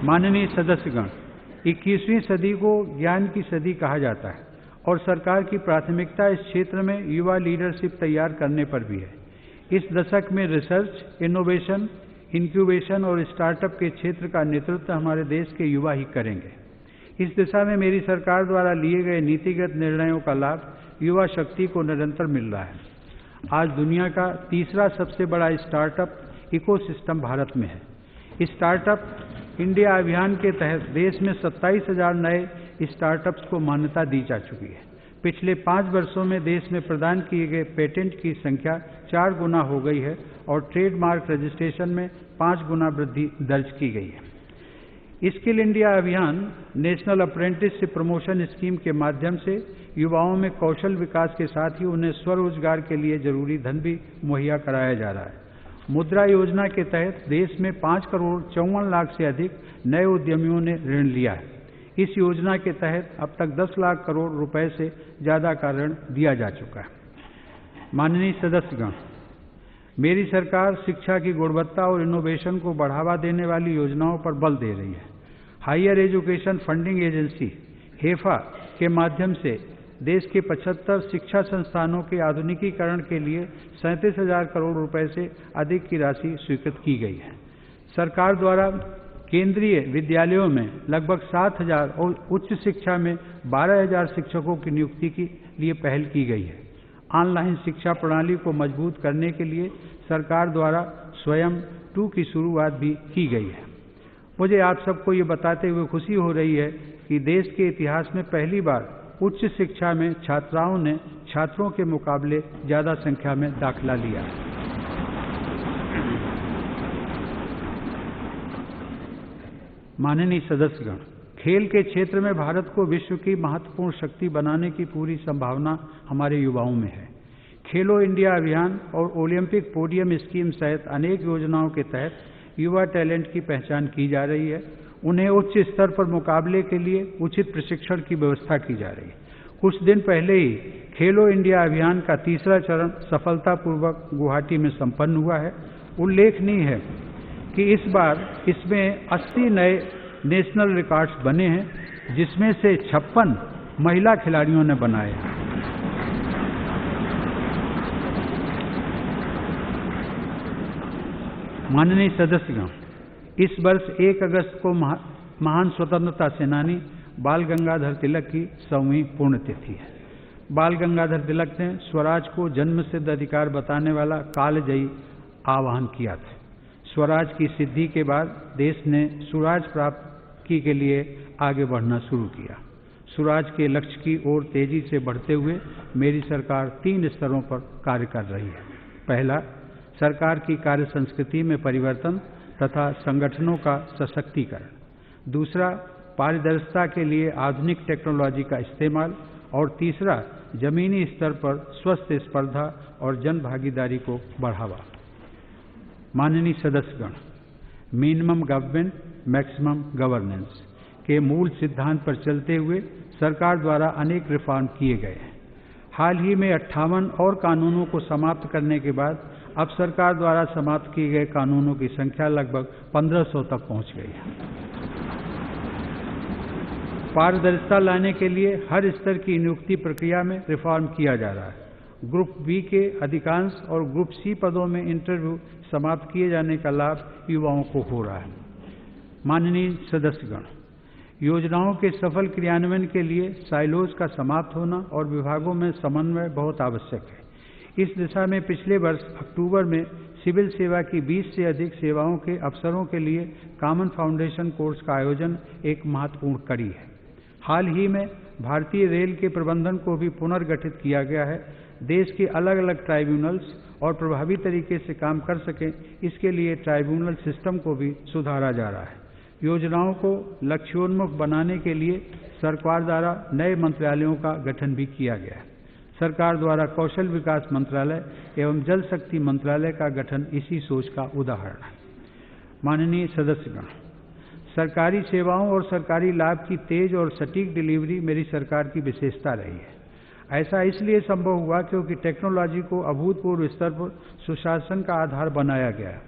माननीय सदस्यगण, 21वीं सदी को ज्ञान की सदी कहा जाता है और सरकार की प्राथमिकता इस क्षेत्र में युवा लीडरशिप तैयार करने पर भी है। इस दशक में रिसर्च, इनोवेशन, इंक्यूबेशन और स्टार्टअप के क्षेत्र का नेतृत्व हमारे देश के युवा ही करेंगे। इस दिशा में मेरी सरकार द्वारा लिए गए नीतिगत निर्णयों का लाभ युवा शक्ति को निरंतर मिल रहा है। आज दुनिया का तीसरा सबसे बड़ा स्टार्टअप इकोसिस्टम भारत में है। स्टार्टअप इंडिया अभियान के तहत देश में 27,000 नए स्टार्टअप्स को मान्यता दी जा चुकी है। पिछले 5 वर्षों में देश में प्रदान किए गए पेटेंट की संख्या 4 गुना हो गई है और ट्रेडमार्क रजिस्ट्रेशन में 5 गुना वृद्धि दर्ज की गई है। स्किल इंडिया अभियान नेशनल अप्रेंटिसशिप प्रमोशन स्कीम के माध्यम से युवाओं में कौशल विकास के साथ ही उन्हें स्वरोजगार के लिए जरूरी धन भी मुहैया कराया जा रहा है। मुद्रा योजना के तहत देश में 5 करोड़ 54 लाख से अधिक नए उद्यमियों ने ऋण लिया है। इस योजना के तहत अब तक 10 लाख करोड़ रुपए से ज़्यादा का ऋण दिया जा चुका है। माननीय सदस्यगण, मेरी सरकार शिक्षा की गुणवत्ता और इनोवेशन को बढ़ावा देने वाली योजनाओं पर बल दे रही है। हायर एजुकेशन फंडिंग एजेंसी हेफा के माध्यम से देश के 75 शिक्षा संस्थानों के आधुनिकीकरण के लिए 37,000 करोड़ रुपए से अधिक की राशि स्वीकृत की गई है। सरकार द्वारा केंद्रीय विद्यालयों में लगभग 7,000 और उच्च शिक्षा में 12,000 शिक्षकों की नियुक्ति के लिए पहल की गई है। ऑनलाइन शिक्षा प्रणाली को मजबूत करने के लिए सरकार द्वारा स्वयं 2 की शुरुआत भी की गई है। मुझे आप सबको ये बताते हुए खुशी हो रही है कि देश के इतिहास में पहली बार उच्च शिक्षा में छात्राओं ने छात्रों के मुकाबले ज़्यादा संख्या में दाखिला लिया। माननीय सदस्यगण, खेल के क्षेत्र में भारत को विश्व की महत्वपूर्ण शक्ति बनाने की पूरी संभावना हमारे युवाओं में है। खेलो इंडिया अभियान और ओलंपिक पोडियम स्कीम सहित अनेक योजनाओं के तहत युवा टैलेंट की पहचान की जा रही है। उन्हें उच्च स्तर पर मुकाबले के लिए उचित प्रशिक्षण की व्यवस्था की जा रही है। कुछ दिन पहले ही खेलो इंडिया अभियान का तीसरा चरण सफलतापूर्वक गुवाहाटी में संपन्न हुआ है। उल्लेखनीय है कि इस बार इसमें 80 नए नेशनल रिकॉर्ड्स बने हैं, जिसमें से 56 महिला खिलाड़ियों ने बनाए हैं। माननीय सदस्यगण, इस वर्ष 1 अगस्त को महान स्वतंत्रता सेनानी बाल गंगाधर तिलक की 100वीं पुण्यतिथि है। बाल गंगाधर तिलक ने स्वराज को जन्मसिद्ध अधिकार बताने वाला कालजयी आह्वान किया था। स्वराज की सिद्धि के बाद देश ने सुराज प्राप्ति के लिए आगे बढ़ना शुरू किया। सुराज के लक्ष्य की ओर तेजी से बढ़ते हुए मेरी सरकार 3 स्तरों पर कार्य कर रही है। पहला, सरकार की कार्य संस्कृति में परिवर्तन तथा संगठनों का सशक्तिकरण। दूसरा, पारदर्शिता के लिए आधुनिक टेक्नोलॉजी का इस्तेमाल। और तीसरा, जमीनी स्तर पर स्वस्थ स्पर्धा और जन भागीदारी को बढ़ावा। माननीय सदस्यगण, मिनिमम गवर्नमेंट मैक्सिमम गवर्नेंस के मूल सिद्धांत पर चलते हुए सरकार द्वारा अनेक रिफॉर्म किए गए हैं। हाल ही में 58 और कानूनों को समाप्त करने के बाद अब सरकार द्वारा समाप्त किए गए कानूनों की संख्या लगभग 1500 तक पहुंच गई है। पारदर्शिता लाने के लिए हर स्तर की नियुक्ति प्रक्रिया में रिफॉर्म किया जा रहा है। ग्रुप बी के अधिकांश और ग्रुप सी पदों में इंटरव्यू समाप्त किए जाने का लाभ युवाओं को हो रहा है। माननीय सदस्यगण, योजनाओं के सफल क्रियान्वयन के लिए साइलोज का समाप्त होना और विभागों में समन्वय बहुत आवश्यक है। इस दिशा में पिछले वर्ष अक्टूबर में सिविल सेवा की 20 से अधिक सेवाओं के अफसरों के लिए कॉमन फाउंडेशन कोर्स का आयोजन एक महत्वपूर्ण कड़ी है। हाल ही में भारतीय रेल के प्रबंधन को भी पुनर्गठित किया गया है। देश के अलग अलग ट्राइब्यूनल्स और प्रभावी तरीके से काम कर सकें, इसके लिए ट्राइब्यूनल सिस्टम को भी सुधारा जा रहा है। योजनाओं को लक्ष्योन्मुख बनाने के लिए सरकार द्वारा नए मंत्रालयों का गठन भी किया गया है। सरकार द्वारा कौशल विकास मंत्रालय एवं जल शक्ति मंत्रालय का गठन इसी सोच का उदाहरण है। माननीय सदस्यगण, सरकारी सेवाओं और सरकारी लाभ की तेज और सटीक डिलीवरी मेरी सरकार की विशेषता रही है। ऐसा इसलिए संभव हुआ क्योंकि टेक्नोलॉजी को अभूतपूर्व स्तर पर सुशासन का आधार बनाया गया है।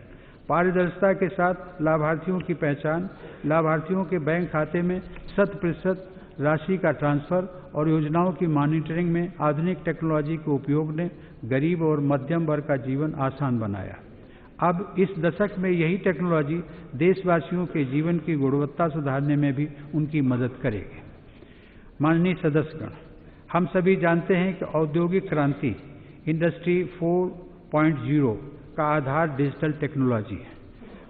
पारदर्शिता के साथ लाभार्थियों की पहचान, लाभार्थियों के बैंक खाते में 100% राशि का ट्रांसफर और योजनाओं की मॉनिटरिंग में आधुनिक टेक्नोलॉजी के उपयोग ने गरीब और मध्यम वर्ग का जीवन आसान बनाया। अब इस दशक में यही टेक्नोलॉजी देशवासियों के जीवन की गुणवत्ता सुधारने में भी उनकी मदद करेगी। माननीय सदस्यगण, हम सभी जानते हैं कि औद्योगिक क्रांति इंडस्ट्री 4.0 का आधार डिजिटल टेक्नोलॉजी है।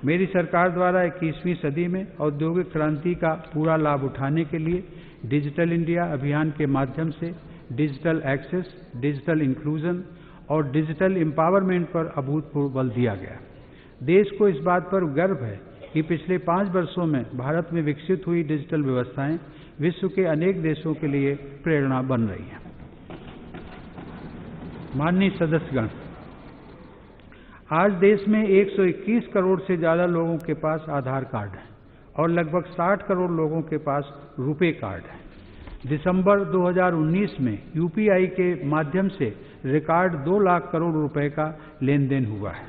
मेरी सरकार द्वारा 21वीं सदी में औद्योगिक क्रांति का पूरा लाभ उठाने के लिए डिजिटल इंडिया अभियान के माध्यम से डिजिटल एक्सेस, डिजिटल इंक्लूजन और डिजिटल एम्पावरमेंट पर अभूतपूर्व बल दिया गया। देश को इस बात पर गर्व है कि पिछले 5 वर्षों में भारत में विकसित हुई डिजिटल व्यवस्थाएं विश्व के अनेक देशों के लिए प्रेरणा बन रही हैं। माननीय सदस्यगण, आज देश में 121 करोड़ से ज़्यादा लोगों के पास आधार कार्ड है और लगभग 60 करोड़ लोगों के पास रुपे कार्ड है। दिसंबर 2019 में यूपीआई के माध्यम से रिकॉर्ड 2 लाख करोड़ रुपए का लेन देन हुआ है।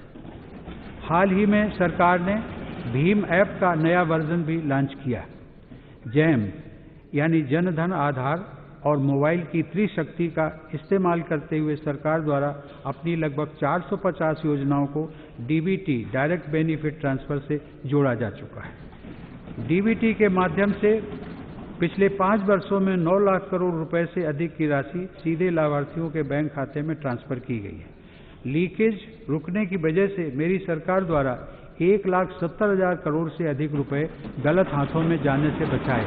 हाल ही में सरकार ने भीम ऐप का नया वर्जन भी लॉन्च किया। जैम यानी जन धन आधार और मोबाइल की त्रिशक्ति का इस्तेमाल करते हुए सरकार द्वारा अपनी लगभग 450 योजनाओं को डीबीटी डायरेक्ट बेनिफिट ट्रांसफर से जोड़ा जा चुका है। डीबीटी के माध्यम से पिछले 5 वर्षों में 9 लाख करोड़ रुपए से अधिक की राशि सीधे लाभार्थियों के बैंक खाते में ट्रांसफर की गई है। लीकेज रुकने की वजह से मेरी सरकार द्वारा 1,70,000 करोड़ से अधिक रुपए गलत हाथों में जाने से बचाए।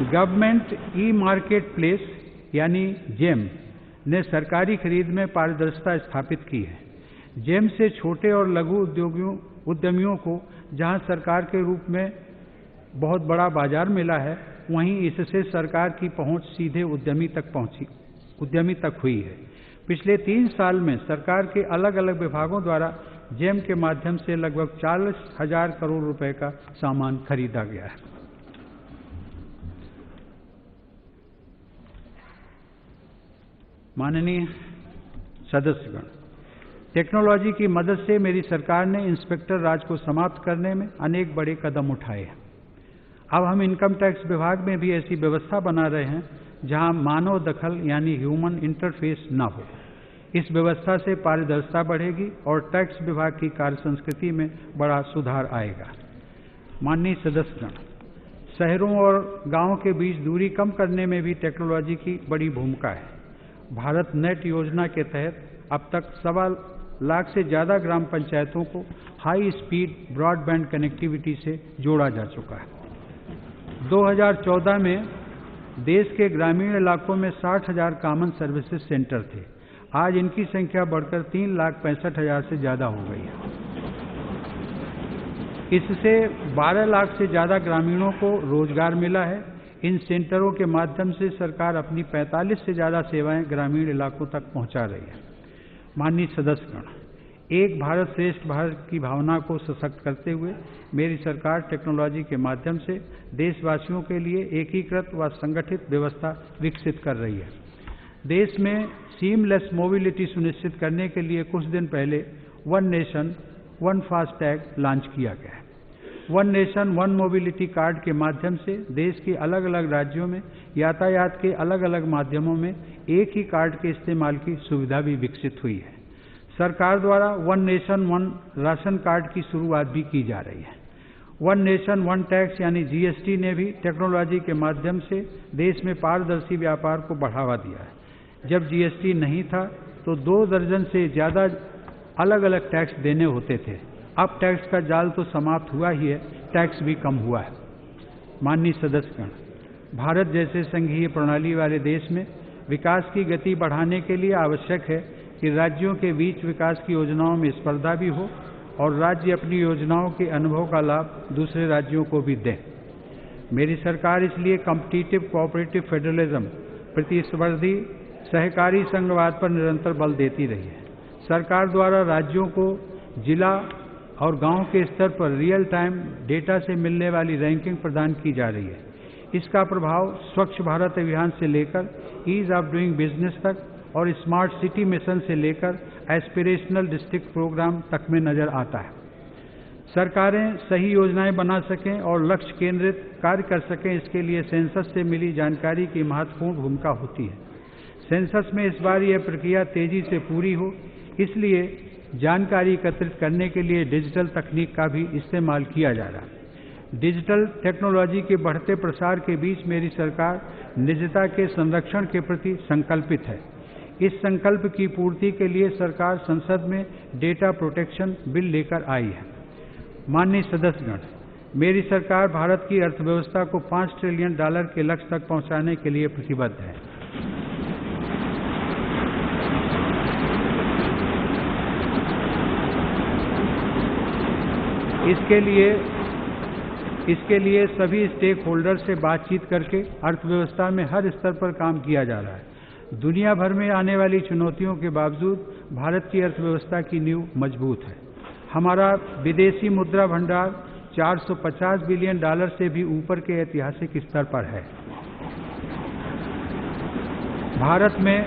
गवर्नमेंट ई मार्केट प्लेस यानी जेम ने सरकारी खरीद में पारदर्शिता स्थापित की है। जेम से छोटे और लघु उद्यमियों को जहां सरकार के रूप में बहुत बड़ा बाजार मिला है, वहीं इससे सरकार की पहुंच सीधे उद्यमी तक हुई है। पिछले 3 साल में सरकार के अलग अलग विभागों द्वारा जेम के माध्यम से लगभग 40,000 करोड़ रुपए का सामान खरीदा गया है। माननीय सदस्यगण, टेक्नोलॉजी की मदद से मेरी सरकार ने इंस्पेक्टर राज को समाप्त करने में अनेक बड़े कदम उठाए हैं। अब हम इनकम टैक्स विभाग में भी ऐसी व्यवस्था बना रहे हैं जहां मानव दखल यानी ह्यूमन इंटरफेस न हो। इस व्यवस्था से पारदर्शिता बढ़ेगी और टैक्स विभाग की कार्य संस्कृति में बड़ा सुधार आएगा। माननीय सदस्यगण, शहरों और गांवों के बीच दूरी कम करने में भी टेक्नोलॉजी की बड़ी भूमिका है। भारत नेट योजना के तहत अब तक 1.25 लाख से ज़्यादा ग्राम पंचायतों को हाई स्पीड ब्रॉडबैंड कनेक्टिविटी से जोड़ा जा चुका है। 2014 में देश के ग्रामीण इलाकों में 60,000 कॉमन सर्विसेज सेंटर थे। आज इनकी संख्या बढ़कर 3,65,000 से ज़्यादा हो गई है। इससे 12 लाख से ज़्यादा ग्रामीणों को रोजगार मिला है। इन सेंटरों के माध्यम से सरकार अपनी 45 से ज़्यादा सेवाएं ग्रामीण इलाकों तक पहुंचा रही है। माननीय सदस्यगण, एक भारत श्रेष्ठ भारत की भावना को सशक्त करते हुए मेरी सरकार टेक्नोलॉजी के माध्यम से देशवासियों के लिए एकीकृत व संगठित व्यवस्था विकसित कर रही है। देश में सीमलेस मोबिलिटी सुनिश्चित करने के लिए कुछ दिन पहले one nation one FASTag launch किया गया है। One nation one mobility card के माध्यम से देश के अलग अलग राज्यों में यातायात के अलग अलग माध्यमों में एक ही कार्ड के इस्तेमाल की सुविधा भी विकसित हुई है। सरकार द्वारा one nation one ration card की शुरुआत भी की जा रही है। वन नेशन वन टैक्स यानी जीएसटी ने भी टेक्नोलॉजी के माध्यम से देश में पारदर्शी व्यापार को बढ़ावा दिया है। जब जीएसटी नहीं था तो 2 दर्जन से ज़्यादा अलग अलग टैक्स देने होते थे। अब टैक्स का जाल तो समाप्त हुआ ही है, टैक्स भी कम हुआ है। माननीय सदस्यगण, भारत जैसे संघीय प्रणाली वाले देश में विकास की गति बढ़ाने के लिए आवश्यक है कि राज्यों के बीच विकास की योजनाओं में स्पर्धा भी हो और राज्य अपनी योजनाओं के अनुभव का लाभ दूसरे राज्यों को भी दें। मेरी सरकार इसलिए कॉम्पिटिटिव कोऑपरेटिव फेडरलिज्म, प्रतिस्पर्धी सहकारी संघवाद पर निरंतर बल देती रही है। सरकार द्वारा राज्यों को जिला और गांव के स्तर पर रियल टाइम डेटा से मिलने वाली रैंकिंग प्रदान की जा रही है। इसका प्रभाव स्वच्छ भारत अभियान से लेकर ईज ऑफ डूइंग बिजनेस तक और स्मार्ट सिटी मिशन से लेकर एस्पिरेशनल डिस्ट्रिक्ट प्रोग्राम तक में नजर आता है। सरकारें सही योजनाएं बना सकें और लक्ष्य केंद्रित कार्य कर सकें, इसके लिए सेंसस से मिली जानकारी की महत्वपूर्ण भूमिका होती है। सेंसस में इस बार यह प्रक्रिया तेजी से पूरी हो, इसलिए जानकारी एकत्रित करने के लिए डिजिटल तकनीक का भी इस्तेमाल किया जा रहा है। डिजिटल टेक्नोलॉजी के बढ़ते प्रसार के बीच मेरी सरकार निजता के संरक्षण के प्रति संकल्पित है। इस संकल्प की पूर्ति के लिए सरकार संसद में डेटा प्रोटेक्शन बिल लेकर आई है। माननीय सदस्यगण, मेरी सरकार भारत की अर्थव्यवस्था को $5 ट्रिलियन के लक्ष्य तक पहुंचाने के लिए प्रतिबद्ध है। इसके लिए सभी स्टेक होल्डर से बातचीत करके अर्थव्यवस्था में हर स्तर पर काम किया जा रहा है। दुनिया भर में आने वाली चुनौतियों के बावजूद भारत की अर्थव्यवस्था की नींव मजबूत है। हमारा विदेशी मुद्रा भंडार $450 बिलियन से भी ऊपर के ऐतिहासिक स्तर पर है। भारत में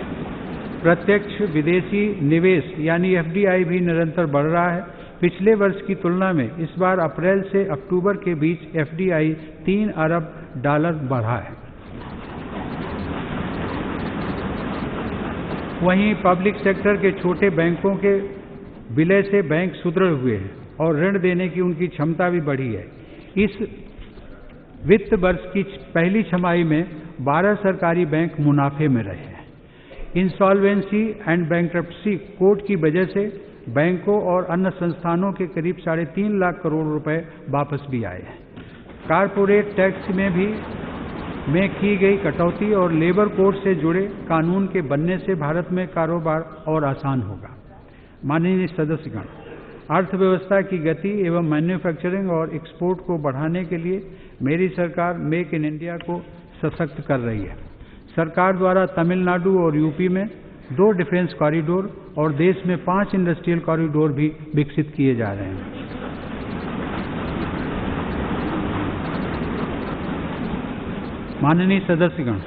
प्रत्यक्ष विदेशी निवेश यानी एफडीआई भी निरंतर बढ़ रहा है। पिछले वर्ष की तुलना में इस बार अप्रैल से अक्टूबर के बीच एफडीआई $3 अरब बढ़ा है। वहीं पब्लिक सेक्टर के छोटे बैंकों के विलय से बैंक सुदृढ़ हुए हैं और ऋण देने की उनकी क्षमता भी बढ़ी है। इस वित्त वर्ष की पहली छमाही में 12 सरकारी बैंक मुनाफे में रहे हैं। इंसॉल्वेंसी एंड बैंक्रप्सी कोड की वजह से बैंकों और अन्य संस्थानों के करीब 3.5 लाख करोड़ रुपए वापस भी आए हैं। कारपोरेट टैक्स में की गई कटौती और लेबर कोड से जुड़े कानून के बनने से भारत में कारोबार और आसान होगा। माननीय सदस्यगण, अर्थव्यवस्था की गति एवं मैन्युफैक्चरिंग और एक्सपोर्ट को बढ़ाने के लिए मेरी सरकार मेक इन इंडिया को सशक्त कर रही है। सरकार द्वारा तमिलनाडु और यूपी में 2 डिफेंस कॉरिडोर और देश में 5 इंडस्ट्रियल कॉरिडोर भी विकसित किए जा रहे हैं। माननीय सदस्यगण,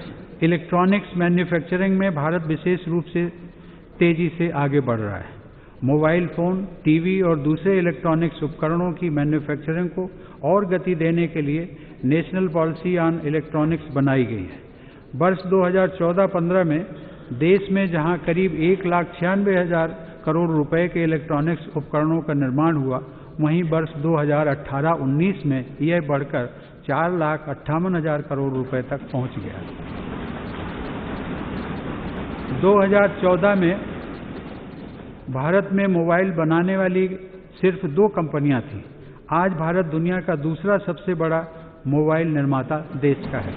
इलेक्ट्रॉनिक्स मैन्युफैक्चरिंग में भारत विशेष रूप से तेजी से आगे बढ़ रहा है। मोबाइल फोन, टीवी और दूसरे इलेक्ट्रॉनिक्स उपकरणों की मैन्युफैक्चरिंग को और गति देने के लिए नेशनल पॉलिसी ऑन इलेक्ट्रॉनिक्स बनाई गई है। वर्ष 2014-15 में देश में जहां करीब 1,96,000 करोड़ रुपए के इलेक्ट्रॉनिक्स उपकरणों का निर्माण हुआ, वहीं वर्ष 2018-19 में यह बढ़कर 4,58,000 करोड़ रुपए तक पहुंच गया। 2014 में भारत में मोबाइल बनाने वाली सिर्फ 2 कंपनियां थीं। आज भारत दुनिया का दूसरा सबसे बड़ा मोबाइल निर्माता देश का है।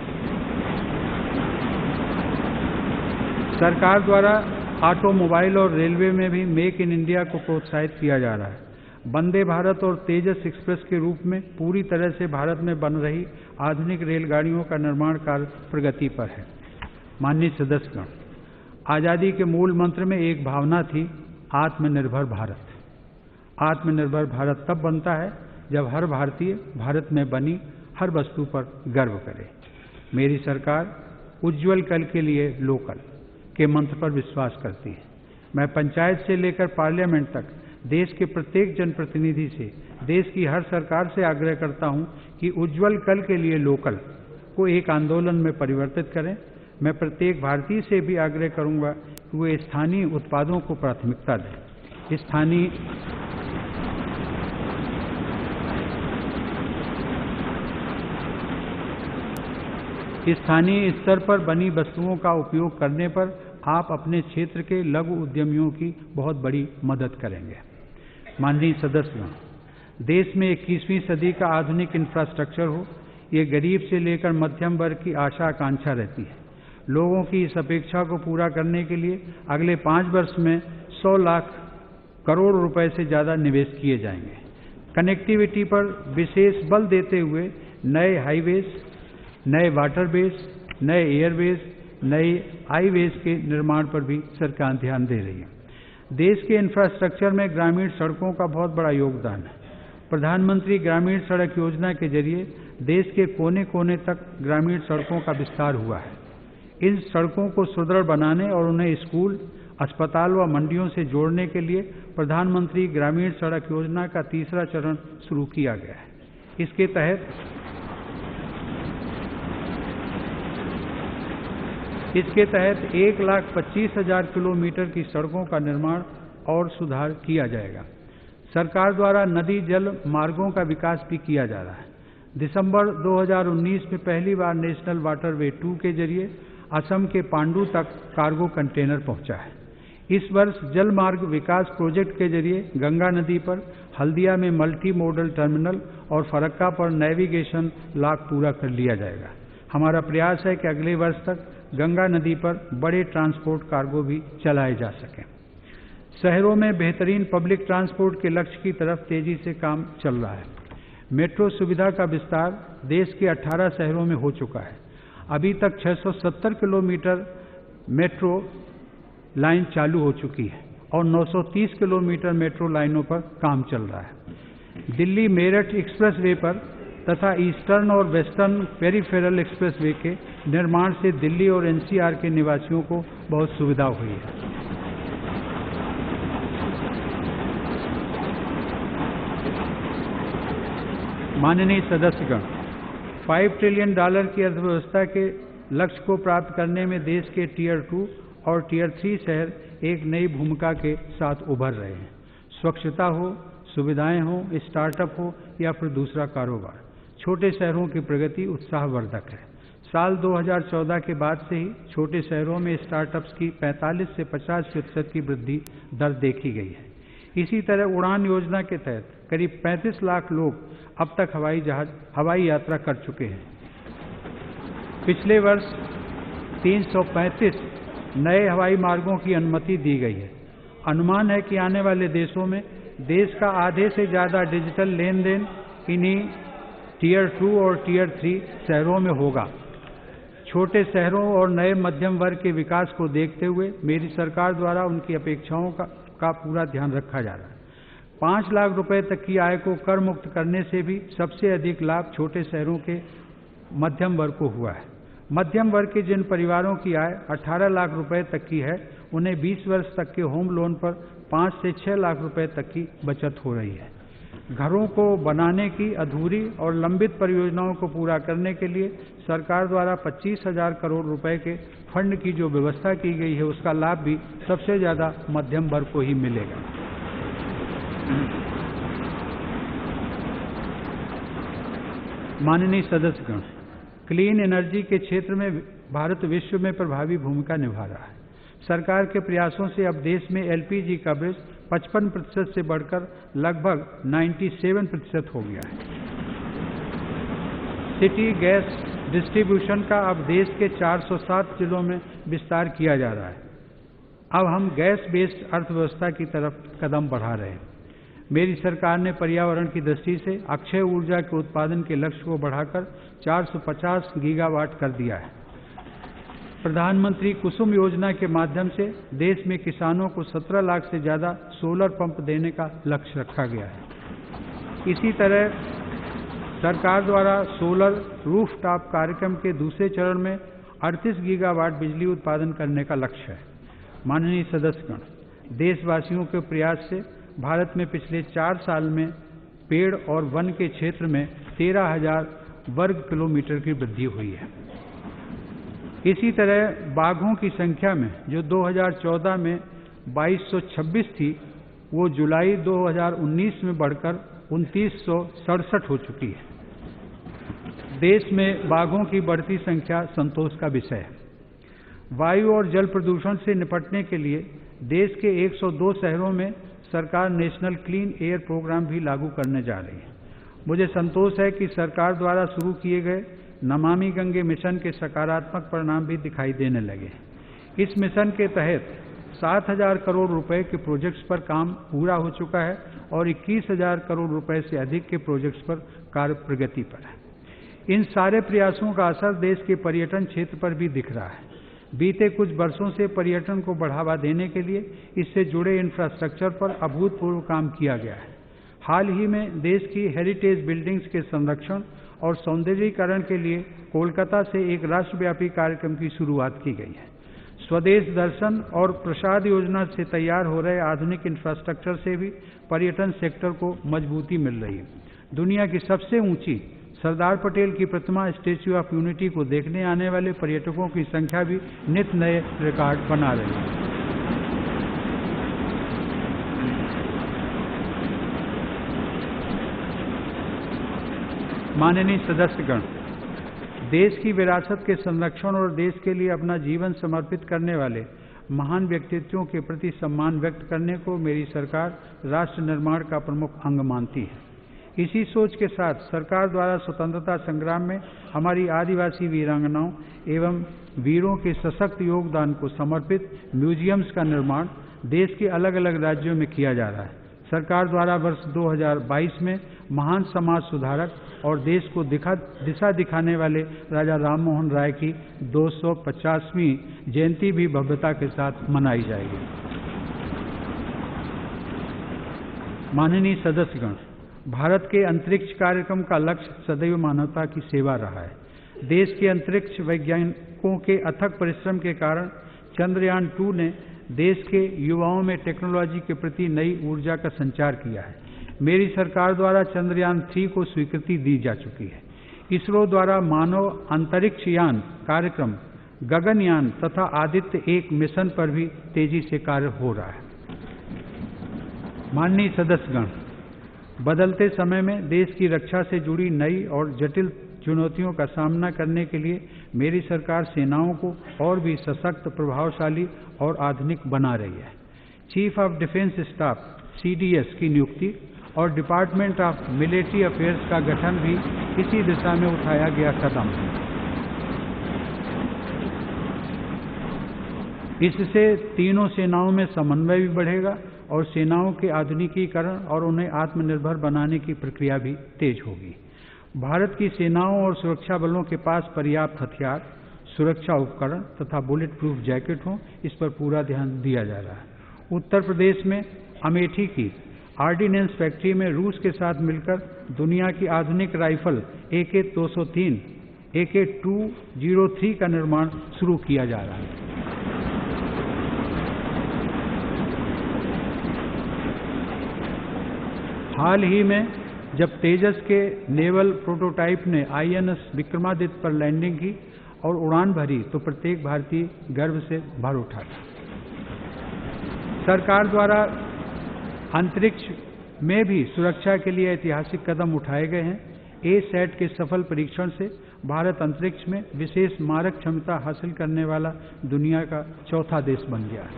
सरकार द्वारा ऑटोमोबाइल और रेलवे में भी मेक इन इंडिया को प्रोत्साहित किया जा रहा है। वंदे भारत और तेजस एक्सप्रेस के रूप में पूरी तरह से भारत में बन रही आधुनिक रेलगाड़ियों का निर्माण कार्य प्रगति पर है। माननीय सदस्यगण, आजादी के मूल मंत्र में एक भावना थी, आत्मनिर्भर भारत। आत्मनिर्भर भारत तब बनता है जब हर भारतीय भारत में बनी हर वस्तु पर गर्व करे। मेरी सरकार उज्जवल कल के लिए लोकल के मंत्र पर विश्वास करती है। मैं पंचायत से लेकर पार्लियामेंट तक देश के प्रत्येक जनप्रतिनिधि से, देश की हर सरकार से आग्रह करता हूं कि उज्जवल कल के लिए लोकल को एक आंदोलन में परिवर्तित करें। मैं प्रत्येक भारतीय से भी आग्रह करूंगा कि वे स्थानीय उत्पादों को प्राथमिकता दें। स्थानीय स्तर पर बनी वस्तुओं का उपयोग करने पर आप अपने क्षेत्र के लघु उद्यमियों की बहुत बड़ी मदद करेंगे। माननीय सदस्यों, देश में 21वीं सदी का आधुनिक इंफ्रास्ट्रक्चर हो, ये गरीब से लेकर मध्यम वर्ग की आशा आकांक्षा रहती है। लोगों की इस अपेक्षा को पूरा करने के लिए अगले 5 वर्ष में 100 लाख करोड़ रुपए से ज़्यादा निवेश किए जाएंगे। कनेक्टिविटी पर विशेष बल देते हुए नए हाईवेज, नए वाटरवेज, नए एयरवेज, नए आईवेज के निर्माण पर भी सरकार ध्यान दे रही है। देश के इंफ्रास्ट्रक्चर में ग्रामीण सड़कों का बहुत बड़ा योगदान है। प्रधानमंत्री ग्रामीण सड़क योजना के जरिए देश के कोने कोने तक ग्रामीण सड़कों का विस्तार हुआ है। इन सड़कों को सुदृढ़ बनाने और उन्हें स्कूल, अस्पताल व मंडियों से जोड़ने के लिए प्रधानमंत्री ग्रामीण सड़क योजना का तीसरा चरण शुरू किया गया है। इसके तहत 1,25,000 किलोमीटर की सड़कों का निर्माण और सुधार किया जाएगा। सरकार द्वारा नदी जल मार्गों का विकास भी किया जा रहा है। दिसंबर 2019 में पहली बार नेशनल वाटरवे 2 के जरिए असम के पांडु तक कार्गो कंटेनर पहुंचा है। इस वर्ष जल मार्ग विकास प्रोजेक्ट के जरिए गंगा नदी पर हल्दिया में मल्टी मॉडल टर्मिनल और फरक्का पर नेविगेशन लॉक पूरा कर लिया जाएगा। हमारा प्रयास है कि अगले वर्ष तक गंगा नदी पर बड़े ट्रांसपोर्ट कार्गो भी चलाए जा सकें। शहरों में बेहतरीन पब्लिक ट्रांसपोर्ट के लक्ष्य की तरफ तेजी से काम चल रहा है। मेट्रो सुविधा का विस्तार देश के 18 शहरों में हो चुका है। अभी तक 670 किलोमीटर मेट्रो लाइन चालू हो चुकी है और 930 किलोमीटर मेट्रो लाइनों पर काम चल रहा है। दिल्ली मेरठ एक्सप्रेसवे पर तथा ईस्टर्न और वेस्टर्न पेरिफेरल एक्सप्रेसवे के निर्माण से दिल्ली और एनसीआर के निवासियों को बहुत सुविधा हुई है। माननीय सदस्यगण, $5 ट्रिलियन की अर्थव्यवस्था के लक्ष्य को प्राप्त करने में देश के टियर 2 और टियर 3 शहर एक नई भूमिका के साथ उभर रहे हैं। स्वच्छता हो, सुविधाएं हो, स्टार्टअप हो या फिर दूसरा कारोबार, छोटे शहरों की प्रगति उत्साहवर्धक है। साल 2014 के बाद से ही छोटे शहरों में स्टार्टअप्स की 45 से 50% की वृद्धि दर देखी गई है। इसी तरह उड़ान योजना के तहत करीब 35 लाख लोग अब तक हवाई यात्रा कर चुके हैं। पिछले वर्ष 335 नए हवाई मार्गों की अनुमति दी गई है। अनुमान है कि आने वाले देशों में देश का आधे से ज़्यादा डिजिटल लेन देन इन्हीं टियर 2 और टियर 3 शहरों में होगा। छोटे शहरों और नए मध्यम वर्ग के विकास को देखते हुए मेरी सरकार द्वारा उनकी अपेक्षाओं का पूरा ध्यान रखा जा रहा है। 5 लाख रुपए तक की आय को कर मुक्त करने से भी सबसे अधिक लाभ छोटे शहरों के मध्यम वर्ग को हुआ है। मध्यम वर्ग के जिन परिवारों की आय 18 लाख रुपए तक की है, उन्हें 20 वर्ष तक के होम लोन पर 5 से 6 लाख रुपए तक की बचत हो रही है। घरों को बनाने की अधूरी और लंबित परियोजनाओं को पूरा करने के लिए सरकार द्वारा 25,000 करोड़ रुपए के फंड की जो व्यवस्था की गई है, उसका लाभ भी सबसे ज़्यादा मध्यम वर्ग को ही मिलेगा। माननीय सदस्यगण, क्लीन एनर्जी के क्षेत्र में भारत विश्व में प्रभावी भूमिका निभा रहा है। सरकार के प्रयासों से अब देश में एलपीजी कवरेज 55% से बढ़कर लगभग 97% हो गया है। सिटी गैस डिस्ट्रीब्यूशन का अब देश के 407 जिलों में विस्तार किया जा रहा है। अब हम गैस बेस्ड अर्थव्यवस्था की तरफ कदम बढ़ा रहे हैं। मेरी सरकार ने पर्यावरण की दृष्टि से अक्षय ऊर्जा के उत्पादन के लक्ष्य को बढ़ाकर 450 गीगावाट कर दिया है। प्रधानमंत्री कुसुम योजना के माध्यम से देश में किसानों को 17 लाख से ज़्यादा सोलर पंप देने का लक्ष्य रखा गया है। इसी तरह सरकार द्वारा सोलर रूफटॉप कार्यक्रम के दूसरे चरण में 38 गीगावाट बिजली उत्पादन करने का लक्ष्य है। माननीय सदस्यगण, देशवासियों के प्रयास से भारत में पिछले 4 साल में पेड़ और वन के क्षेत्र में 13,000 वर्ग किलोमीटर की वृद्धि हुई है। इसी तरह बाघों की संख्या में जो 2014 में 2226 थी, वो जुलाई 2019 में बढ़कर 2967 हो चुकी है। देश में बाघों की बढ़ती संख्या संतोष का विषय है। वायु और जल प्रदूषण से निपटने के लिए देश के 102 शहरों में सरकार नेशनल क्लीन एयर प्रोग्राम भी लागू करने जा रही है। मुझे संतोष है कि सरकार द्वारा शुरू किए गए नमामि गंगे मिशन के सकारात्मक परिणाम भी दिखाई देने लगे। इस मिशन के तहत 7,000 करोड़ रुपए के प्रोजेक्ट्स पर काम पूरा हो चुका है और 21,000 करोड़ रुपए से अधिक के प्रोजेक्ट्स पर कार्य प्रगति पर है। इन सारे प्रयासों का असर देश के पर्यटन क्षेत्र पर भी दिख रहा है। बीते कुछ वर्षों से पर्यटन को बढ़ावा देने के लिए इससे जुड़े इंफ्रास्ट्रक्चर पर अभूतपूर्व काम किया गया है। हाल ही में देश की हेरिटेज बिल्डिंग्स के संरक्षण और सौंदर्यीकरण के लिए कोलकाता से एक राष्ट्रव्यापी कार्यक्रम की शुरुआत की गई है। स्वदेश दर्शन और प्रसाद योजना से तैयार हो रहे आधुनिक इंफ्रास्ट्रक्चर से भी पर्यटन सेक्टर को मजबूती मिल रही है। दुनिया की सबसे ऊंची सरदार पटेल की प्रतिमा स्टैच्यू ऑफ यूनिटी को देखने आने वाले पर्यटकों की संख्या भी नित नए रिकॉर्ड बना रही है। माननीय सदस्यगण, देश की विरासत के संरक्षण और देश के लिए अपना जीवन समर्पित करने वाले महान व्यक्तित्वों के प्रति सम्मान व्यक्त करने को मेरी सरकार राष्ट्र निर्माण का प्रमुख अंग मानती है। इसी सोच के साथ सरकार द्वारा स्वतंत्रता संग्राम में हमारी आदिवासी वीरांगनाओं एवं वीरों के सशक्त योगदान को समर्पित म्यूजियम्स का निर्माण देश के अलग अलग राज्यों में किया जा रहा है। सरकार द्वारा वर्ष 2022 में महान समाज सुधारक और देश को दिशा दिखाने वाले राजा राममोहन राय की 250वीं जयंती भी भव्यता के साथ मनाई जाएगी। माननीय सदस्यगण, भारत के अंतरिक्ष कार्यक्रम का लक्ष्य सदैव मानवता की सेवा रहा है। देश के अंतरिक्ष वैज्ञानिकों के अथक परिश्रम के कारण चंद्रयान 2 ने देश के युवाओं में टेक्नोलॉजी के प्रति नई ऊर्जा का संचार किया है। मेरी सरकार द्वारा चंद्रयान 3 को स्वीकृति दी जा चुकी है। इसरो द्वारा मानव अंतरिक्ष यान कार्यक्रम, गगनयान तथा आदित्य 1 मिशन पर भी तेजी से कार्य हो रहा है। माननीय सदस्यगण, बदलते समय में देश की रक्षा से जुड़ी नई और जटिल चुनौतियों का सामना करने के लिए मेरी सरकार सेनाओं को और भी सशक्त, प्रभावशाली और आधुनिक बना रही है। Chief of defence staff CDS की नियुक्ति और डिपार्टमेंट ऑफ मिलिट्री अफेयर्स का गठन भी इसी दिशा में उठाया गया कदम है। इससे तीनों सेनाओं में समन्वय भी बढ़ेगा और सेनाओं के आधुनिकीकरण और उन्हें आत्मनिर्भर बनाने की प्रक्रिया भी तेज होगी। भारत की सेनाओं और सुरक्षा बलों के पास पर्याप्त हथियार, सुरक्षा उपकरण तथा बुलेट प्रूफ जैकेट हों, इस पर पूरा ध्यान दिया जा रहा है। उत्तर प्रदेश में अमेठी की ऑर्डिनेंस फैक्ट्री में रूस के साथ मिलकर दुनिया की आधुनिक राइफल AK-203, AK-203 का निर्माण शुरू किया जा रहा है। हाल ही में जब तेजस के नेवल प्रोटोटाइप ने INS विक्रमादित्य पर लैंडिंग की और उड़ान भरी तो प्रत्येक भारतीय गर्व से भर उठा था। सरकार द्वारा अंतरिक्ष में भी सुरक्षा के लिए ऐतिहासिक कदम उठाए गए हैं। ASAT के सफल परीक्षण से भारत अंतरिक्ष में विशेष मारक क्षमता हासिल करने वाला दुनिया का चौथा देश बन गया है।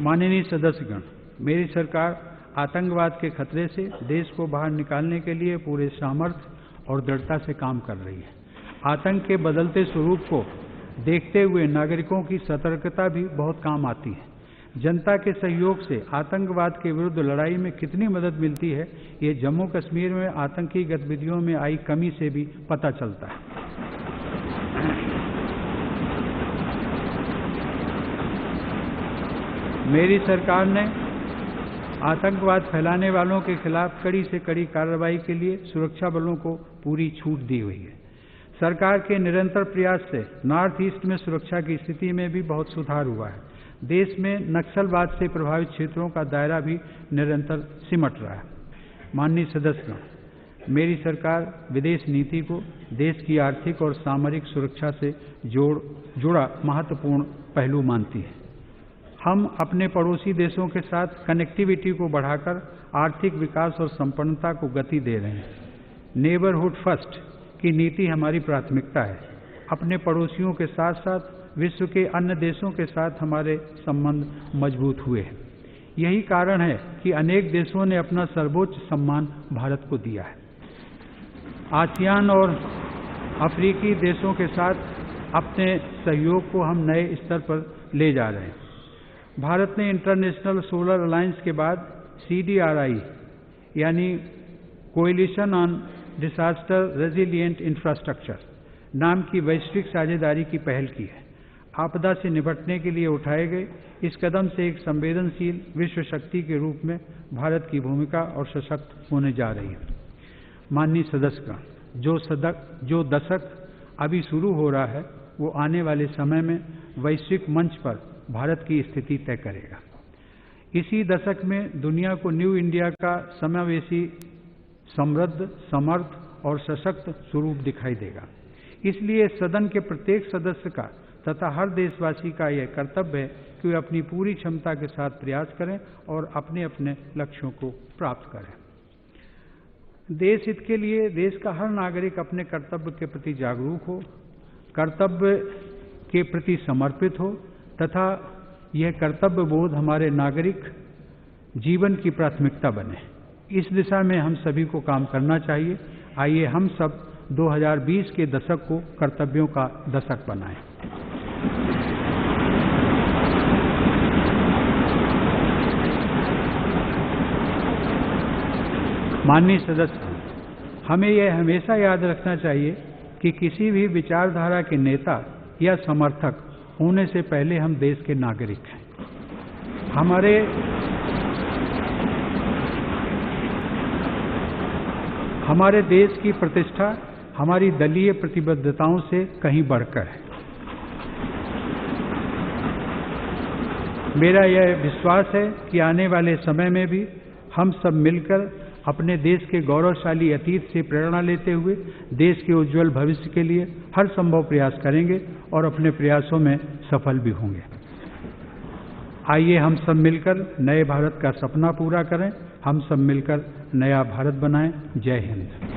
माननीय सदस्यगण, मेरी सरकार आतंकवाद के खतरे से देश को बाहर निकालने के लिए पूरे सामर्थ्य और दृढ़ता से काम कर रही है। आतंक के बदलते स्वरूप को देखते हुए नागरिकों की सतर्कता भी बहुत काम आती है। जनता के सहयोग से आतंकवाद के विरुद्ध लड़ाई में कितनी मदद मिलती है, ये जम्मू कश्मीर में आतंकी गतिविधियों में आई कमी से भी पता चलता है। मेरी सरकार ने आतंकवाद फैलाने वालों के खिलाफ कड़ी से कड़ी कार्रवाई के लिए सुरक्षा बलों को पूरी छूट दी हुई है। सरकार के निरंतर प्रयास से नॉर्थ ईस्ट में सुरक्षा की स्थिति में भी बहुत सुधार हुआ है। देश में नक्सलवाद से प्रभावित क्षेत्रों का दायरा भी निरंतर सिमट रहा है। माननीय सदस्यगण, मेरी सरकार विदेश नीति को देश की आर्थिक और सामरिक सुरक्षा से जुड़ा महत्वपूर्ण पहलू मानती है। हम अपने पड़ोसी देशों के साथ कनेक्टिविटी को बढ़ाकर आर्थिक विकास और संपन्नता को गति दे रहे हैं। नेबरहुड फर्स्ट की नीति हमारी प्राथमिकता है। अपने पड़ोसियों के साथ साथ विश्व के अन्य देशों के साथ हमारे संबंध मजबूत हुए हैं। यही कारण है कि अनेक देशों ने अपना सर्वोच्च सम्मान भारत को दिया है। आसियान और अफ्रीकी देशों के साथ अपने सहयोग को हम नए स्तर पर ले जा रहे हैं। भारत ने इंटरनेशनल सोलर अलायंस के बाद CDRI यानी coalition on disaster resilient infrastructure नाम की वैश्विक साझेदारी की पहल की है। आपदा से निपटने के लिए उठाए गए इस कदम से एक संवेदनशील विश्व शक्ति के रूप में भारत की भूमिका और सशक्त होने जा रही है। माननीय सदस्यगण, जो दशक अभी शुरू हो रहा है वो आने वाले समय में वैश्विक मंच पर भारत की स्थिति तय करेगा। इसी दशक में दुनिया को न्यू इंडिया का समावेशी, समृद्ध, समर्थ और सशक्त स्वरूप दिखाई देगा। इसलिए सदन के प्रत्येक सदस्य का तथा हर देशवासी का यह कर्तव्य है कि वे अपनी पूरी क्षमता के साथ प्रयास करें और अपने अपने लक्ष्यों को प्राप्त करें। देश हित के लिए देश का हर नागरिक अपने कर्तव्य के प्रति जागरूक हो, कर्तव्य के प्रति समर्पित हो तथा यह कर्तव्य बोध हमारे नागरिक जीवन की प्राथमिकता बने। इस दिशा में हम सभी को काम करना चाहिए। आइए हम सब 2020 के दशक को कर्तव्यों का दशक बनाएं। माननीय सदस्य, हमें यह हमेशा याद रखना चाहिए कि किसी भी विचारधारा के नेता या समर्थक होने से पहले हम देश के नागरिक हैं। हमारे देश की प्रतिष्ठा हमारी दलीय प्रतिबद्धताओं से कहीं बढ़कर है। मेरा यह विश्वास है कि आने वाले समय में भी हम सब मिलकर अपने देश के गौरवशाली अतीत से प्रेरणा लेते हुए देश के उज्जवल भविष्य के लिए हर संभव प्रयास करेंगे और अपने प्रयासों में सफल भी होंगे। आइए हम सब मिलकर नए भारत का सपना पूरा करें। हम सब मिलकर नया भारत बनाएं। जय हिंद।